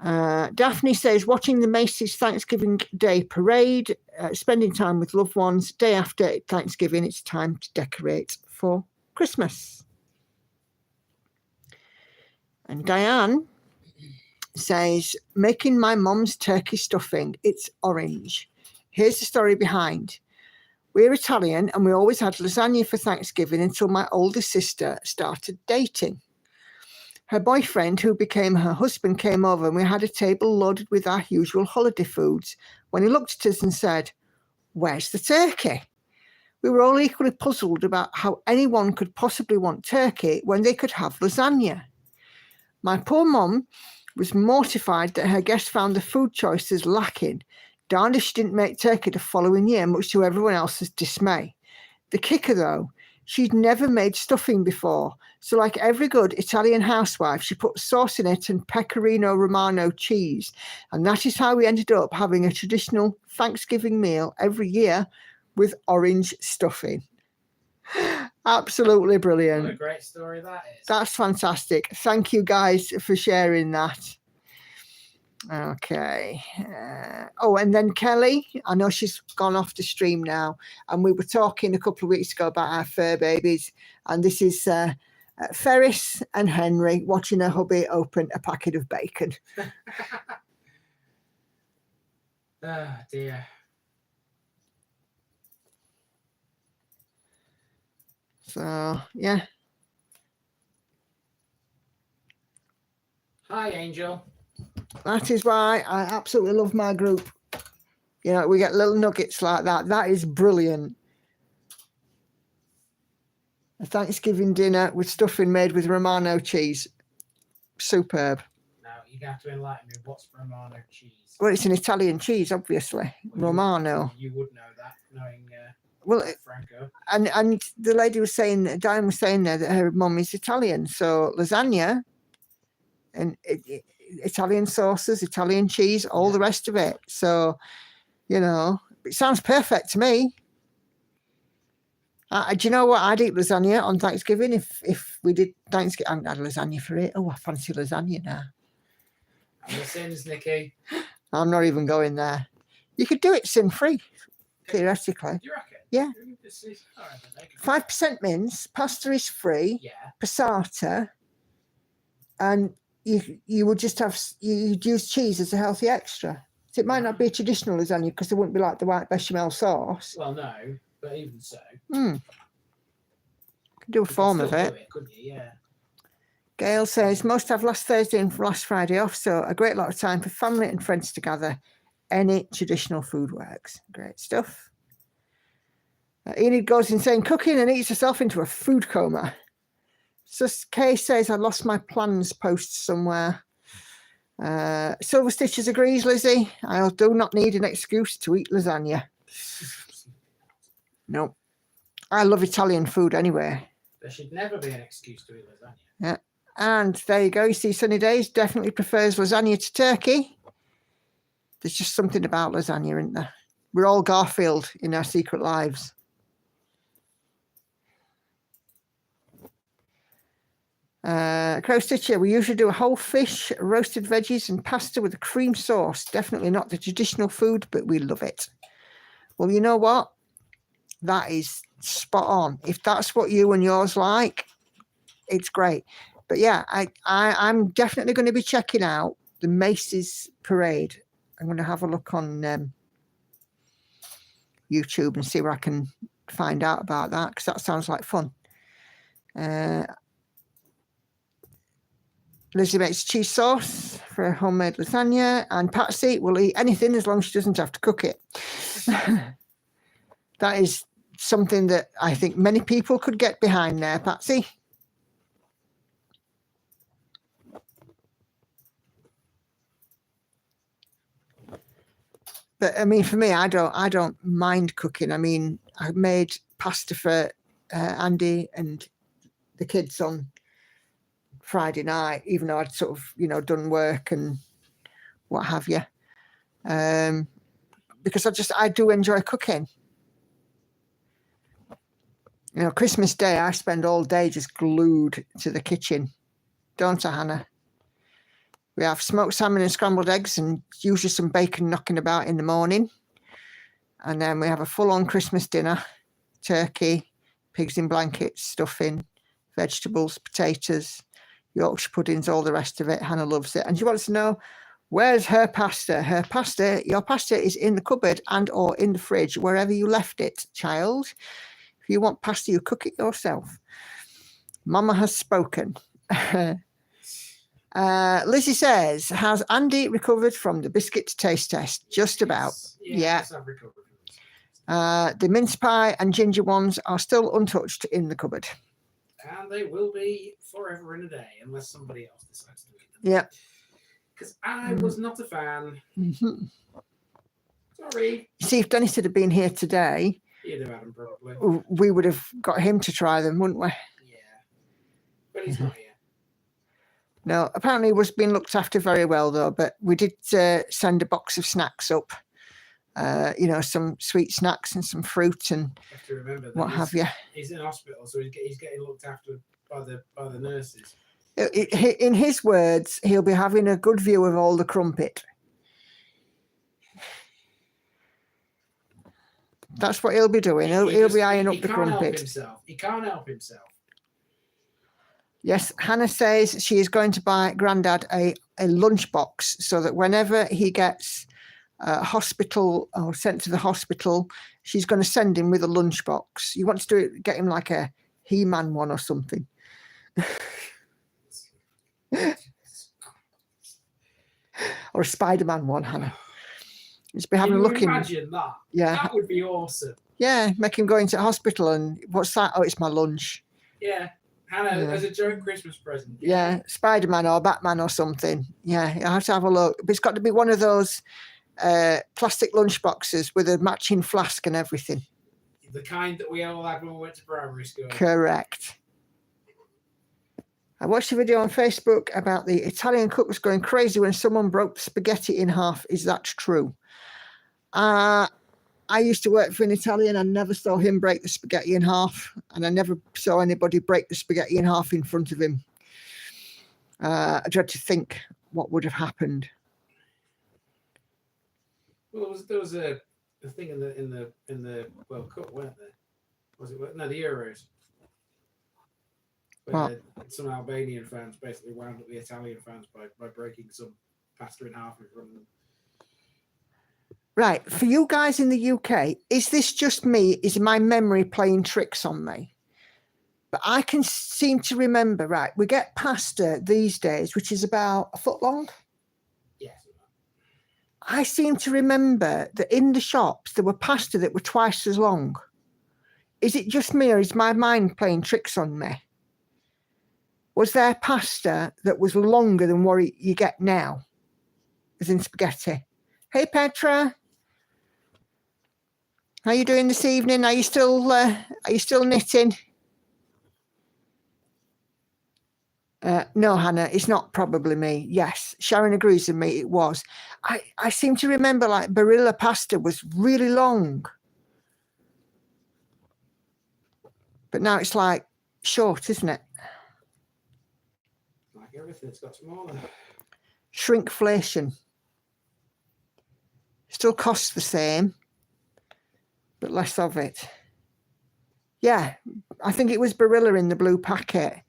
Daphne says, watching the Macy's Thanksgiving Day Parade, spending time with loved ones. Day after Thanksgiving, it's time to decorate for Christmas. And Diane says, making my mum's turkey stuffing. It's orange. Here's the story behind. We're Italian and we always had lasagna for Thanksgiving until my older sister started dating. Her boyfriend, who became her husband, came over and we had a table loaded with our usual holiday foods when he looked at us and said, "Where's the turkey?" We were all equally puzzled about how anyone could possibly want turkey when they could have lasagna. My poor mum was mortified that her guest found the food choices lacking. Darned if she didn't make turkey the following year, much to everyone else's dismay. The kicker, though, she'd never made stuffing before, so like every good Italian housewife, she put sauce in it and pecorino romano cheese, and that is how we ended up having a traditional Thanksgiving meal every year with orange stuffing. Absolutely brilliant. What a great story that is. That's fantastic. Thank you guys for sharing that. Okay. And then Kelly, I know she's gone off the stream now, and we were talking a couple of weeks ago about our fur babies, and this is Ferris and Henry watching her hubby open a packet of bacon. Oh dear. So yeah. Hi, Angel. That is why I absolutely love my group. You know, we get little nuggets like that. That is brilliant. A Thanksgiving dinner with stuffing made with Romano cheese. Superb. Now, you have to enlighten me. What's Romano cheese? Well, it's an Italian cheese, obviously. Well, Romano. You would know that, knowing Franco. And the lady was saying, Diane was saying there that her mum is Italian. So lasagna and Italian sauces, Italian cheese, all the rest of it. So, you know, it sounds perfect to me. Do you know what? I'd eat lasagna on Thanksgiving if we did Thanksgiving. I haven't had lasagna for it. Oh, I fancy lasagna now. And the sins, Nikki. I'm not even going there. You could do it sin-free, theoretically. You reckon? Yeah. 5% 5% mince, pasta is free, yeah. passata, and you would just have, you'd use cheese as a healthy extra. So it might not be a traditional lasagna because it wouldn't be like the white bechamel sauce. Well, no, but even so. Could do a form of it. Couldn't you? Yeah. Gail says, most have last Thursday and last Friday off, so a great lot of time for family and friends together. Any traditional food works. Great stuff. Enid goes insane cooking and eats herself into a food coma. So Kay says, I lost my plans post somewhere. Silver Stitches agrees, Lizzie. I do not need an excuse to eat lasagna. No. I love Italian food anyway. There should never be an excuse to eat lasagna. Yeah. And there you go. You see, Sunny Days definitely prefers lasagna to turkey. There's just something about lasagna, isn't there? We're all Garfield in our secret lives. Crow Stitcher, we usually do a whole fish, roasted veggies and pasta with a cream sauce. Definitely not the traditional food, but we love it. Well, you know what? That is spot on. If that's what you and yours like, it's great. But yeah, I'm definitely going to be checking out the Macy's Parade. I'm going to have a look on YouTube and see where I can find out about that, because that sounds like fun. Lizzie makes cheese sauce for a homemade lasagna, and Patsy will eat anything as long as she doesn't have to cook it. That is something that I think many people could get behind there, Patsy. But I mean, for me, I don't mind cooking. I mean, I made pasta for Andy and the kids on Friday night, even though I'd sort of, done work and what have you. Because I do enjoy cooking. Christmas Day, I spend all day just glued to the kitchen. Don't I, Hannah? We have smoked salmon and scrambled eggs and usually some bacon knocking about in the morning. And then we have a full-on Christmas dinner, turkey, pigs in blankets, stuffing, vegetables, potatoes, Yorkshire puddings, all the rest of it. Hannah loves it. And she wants to know, where's her pasta? Your pasta is in the cupboard and or in the fridge, wherever you left it, child. If you want pasta, you cook it yourself. Mama has spoken. Lizzie says, has Andy recovered from the biscuit taste test? Just about. Yeah. I've recovered. The mince pie and ginger ones are still untouched in the cupboard. And they will be forever and a day, unless somebody else decides to eat them. Yeah. Because I was not a fan. Mm-hmm. Sorry. See, if Dennis had been here today, He'd have had them probably. we would have got him to try them, wouldn't we? Yeah. But he's not here. No, apparently he was being looked after very well, though. But we did send a box of snacks up, some sweet snacks and some fruit and Have to remember that what have you. He's in hospital, so he's getting looked after by the nurses. In his words, he'll be having a good view of all the crumpet. That's what he'll be doing. He'll be eyeing up the crumpet. He can't help himself. Yes, Hannah says she is going to buy Grandad a lunchbox so that whenever he gets hospital or sent to the hospital, she's going to send him with a lunchbox. You want to get him like a He-Man one or something. Or a Spider-Man one, Hannah. Just be having a look in. Imagine that. Yeah. That would be awesome. Yeah, make him go into hospital and what's that? Oh, it's my lunch. Yeah. Hannah, as a joint Christmas present. Yeah, Spider-Man or Batman or something. Yeah, I have to have a look. But it's got to be one of those plastic lunch boxes with a matching flask and everything. The kind that we all had when we went to primary school. Correct. I watched a video on Facebook about the Italian cook was going crazy when someone broke the spaghetti in half. Is that true? I used to work for an Italian. I never saw him break the spaghetti in half, and I never saw anybody break the spaghetti in half in front of him. I dread to think what would have happened. Well, there was a thing in the World Cup, weren't there? Was it? No, the Euros. Where some Albanian fans basically wound up the Italian fans by breaking some pasta in half in front of them. Right, for you guys in the UK, is this just me? Is my memory playing tricks on me? But I can seem to remember, right, we get pasta these days, which is about a foot long. Yes. I seem to remember that in the shops, there were pasta that were twice as long. Is it just me or is my mind playing tricks on me? Was there pasta that was longer than what you get now, as in spaghetti? Hey, Petra. How are you doing this evening? Are you still knitting? No, Hannah, it's not probably me. Yes, Sharon agrees with me. It was. I seem to remember like Barilla pasta was really long, but now it's like short, isn't it? Like everything's got smaller. Shrinkflation. Still costs the same, but less of it. Yeah, I think it was Barilla in the blue packet.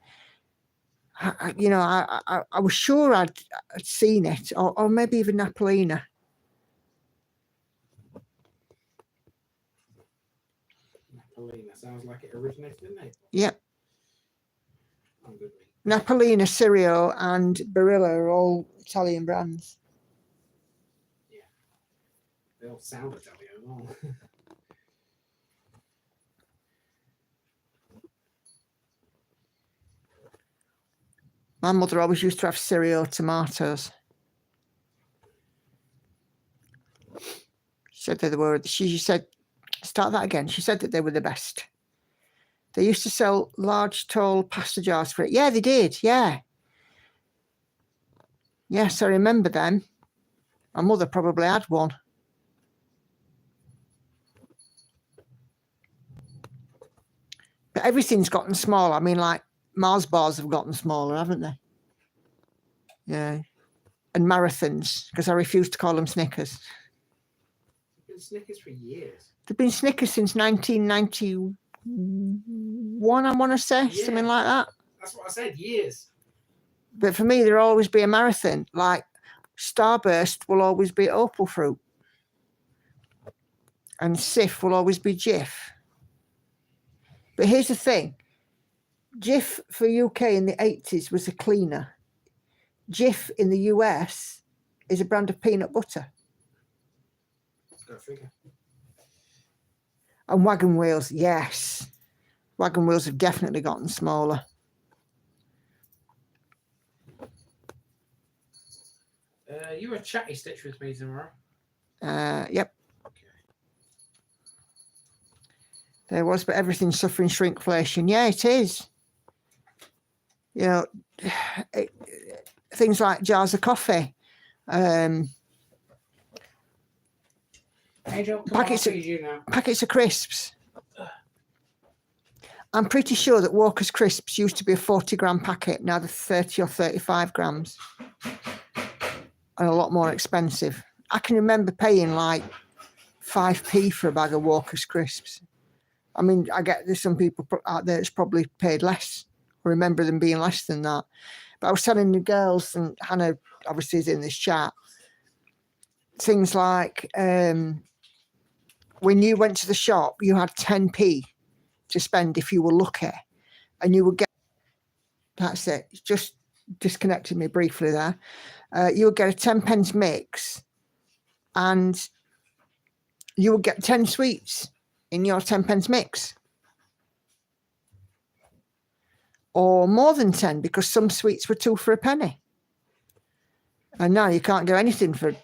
I was sure I'd seen it, or maybe even Napolina. Napolina sounds like it originated in Naples. Yep. I'm good. Napolina, Cereal, and Barilla are all Italian brands. Yeah. They all sound Italian. My mother always used to have cereal tomatoes. said that they were. She said, start that again. She said that they were the best. They used to sell large, tall pasta jars for it. Yeah, they did. Yeah. Yes, I remember them. My mother probably had one. But everything's gotten smaller. I mean, like Mars bars have gotten smaller, haven't they? Yeah. And marathons, because I refuse to call them Snickers. They've been Snickers for years. They've been Snickers since 1991, I want to say, something like that. That's what I said, years. But for me, there'll always be a marathon. Like Starburst will always be opal fruit. And Sif will always be Jif. But here's the thing. Jif for UK in the 80s was a cleaner. Jif in the US is a brand of peanut butter. Go figure. And wagon wheels, yes. Wagon wheels have definitely gotten smaller. You were chatty stitch with me tomorrow. Yep. Okay. There was, but everything's suffering shrinkflation. Yeah, it is. You know, things like jars of coffee, Angel, packets of crisps. I'm pretty sure that Walker's crisps used to be a 40-gram packet. Now they're 30 or 35 grams. And a lot more expensive. I can remember paying like 5p for a bag of Walker's crisps. I mean, I get there's some people out there that's probably paid less. I remember them being less than that. But I was telling the girls, and Hannah obviously is in this chat, things like when you went to the shop, you had 10p to spend if you were lucky, and you would get, that's it, just disconnected me briefly there. You would get a 10 pence mix, and you would get 10 sweets in your 10 pence mix. Or more than 10, because some sweets were 2 for a penny. And now you can't get anything for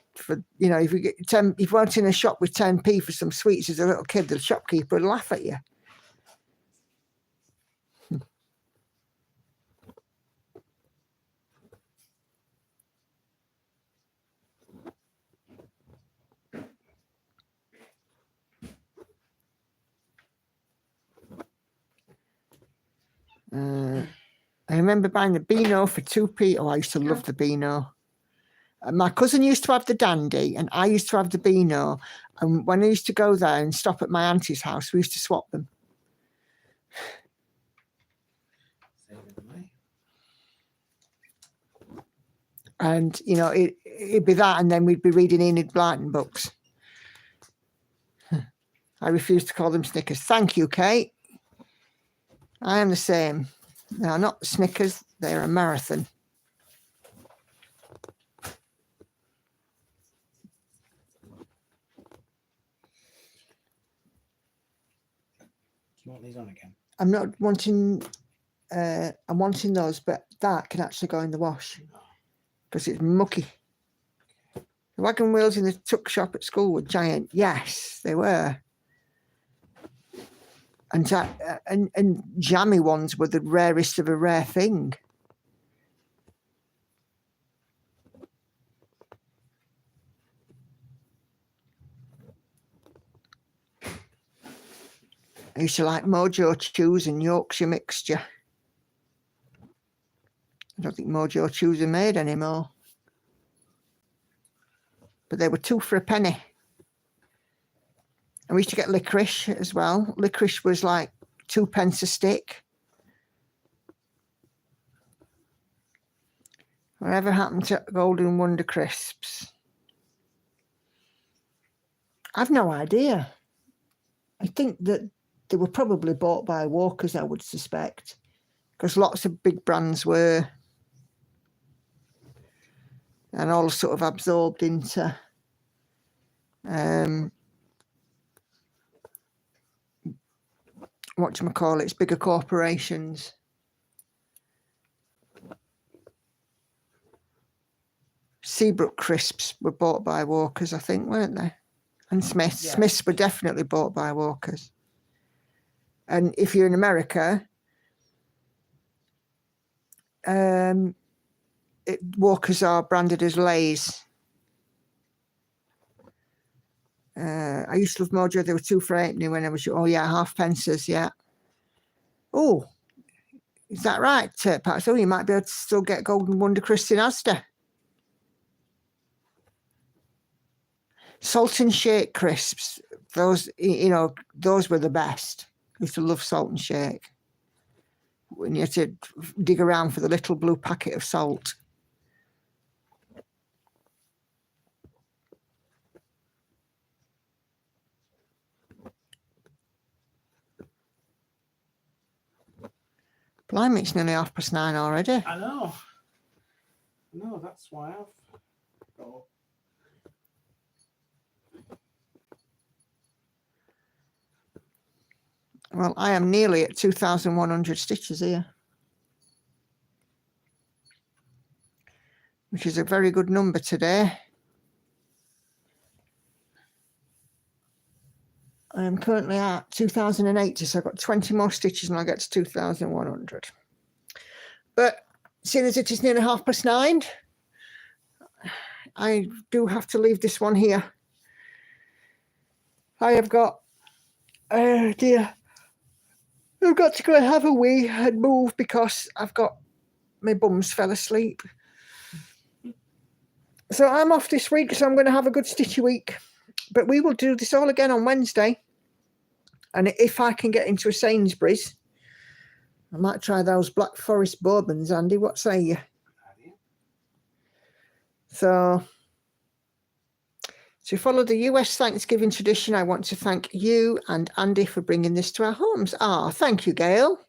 you know, if you get 10, if you went in a shop with 10p for some sweets as a little kid, the shopkeeper would laugh at you. I remember buying the Beano for 2p. Oh, I used to love the Beano. My cousin used to have the Dandy, and I used to have the Beano. And when I used to go there and stop at my auntie's house, we used to swap them. And, you know, it'd be that, and then we'd be reading Enid Blyton books. I refuse to call them Snickers. Thank you, Kate. I am the same. Now, not Snickers, they're a marathon. Do you want these on again? I'm not wanting, I'm wanting those, but that can actually go in the wash because it's mucky. The wagon wheels in the tuck shop at school were giant. Yes, they were. And jammy ones were the rarest of a rare thing. I used to like Mojo Chews and Yorkshire mixture. I don't think Mojo Chews are made anymore. But they were 2 for a penny. And we used to get licorice as well. Licorice was like 2 pence a stick. Whatever happened to Golden Wonder crisps? I've no idea. I think that they were probably bought by Walkers, I would suspect, because lots of big brands were, and all sort of absorbed into whatchamacallit, it's bigger corporations. Seabrook crisps were bought by Walkers, I think, weren't they? And Smiths. Yeah. Smiths were definitely bought by Walkers. And if you're in America, Walkers are branded as Lay's. I used to love Mojo. There were 2 for 8 when I was, oh yeah, halfpences, yeah. Oh, is that right, Pat? So you might be able to still get Golden Wonder Crisps in Asda. Salt and Shake crisps, those, you know, those were the best. I used to love Salt and Shake. When you had to dig around for the little blue packet of salt. Blimey, it's nearly 9:30 already. I know. No, that's why I've got. Well, I am nearly at 2,100 stitches here, which is a very good number today. I am currently at 2,080, so I've got 20 more stitches and I'll get to 2,100. But seeing as it is nearly 9:30, I do have to leave this one here. I have got, oh dear, I've got to go and have a wee and move because I've got, my bums fell asleep. So I'm off this week, so I'm going to have a good stitchy week. But we will do this all again on Wednesday. And if I can get into a Sainsbury's, I might try those Black Forest bourbons, Andy. What say you? So to follow the US Thanksgiving tradition, I want to thank you and Andy for bringing this to our homes. Thank you, Gail.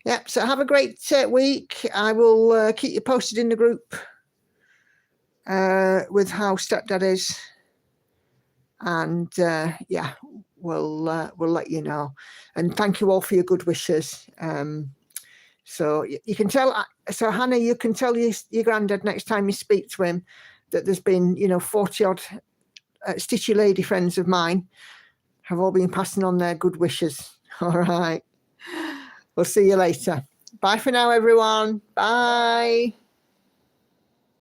Yep, so have a great week. I will keep you posted in the group with how Stepdad is. And yeah, we'll let you know. And thank you all for your good wishes. So you can tell, so Hannah, you can tell your granddad next time you speak to him that there's been, 40 odd stitchy lady friends of mine have all been passing on their good wishes. All right. We'll see you later. Bye for now, everyone. Bye.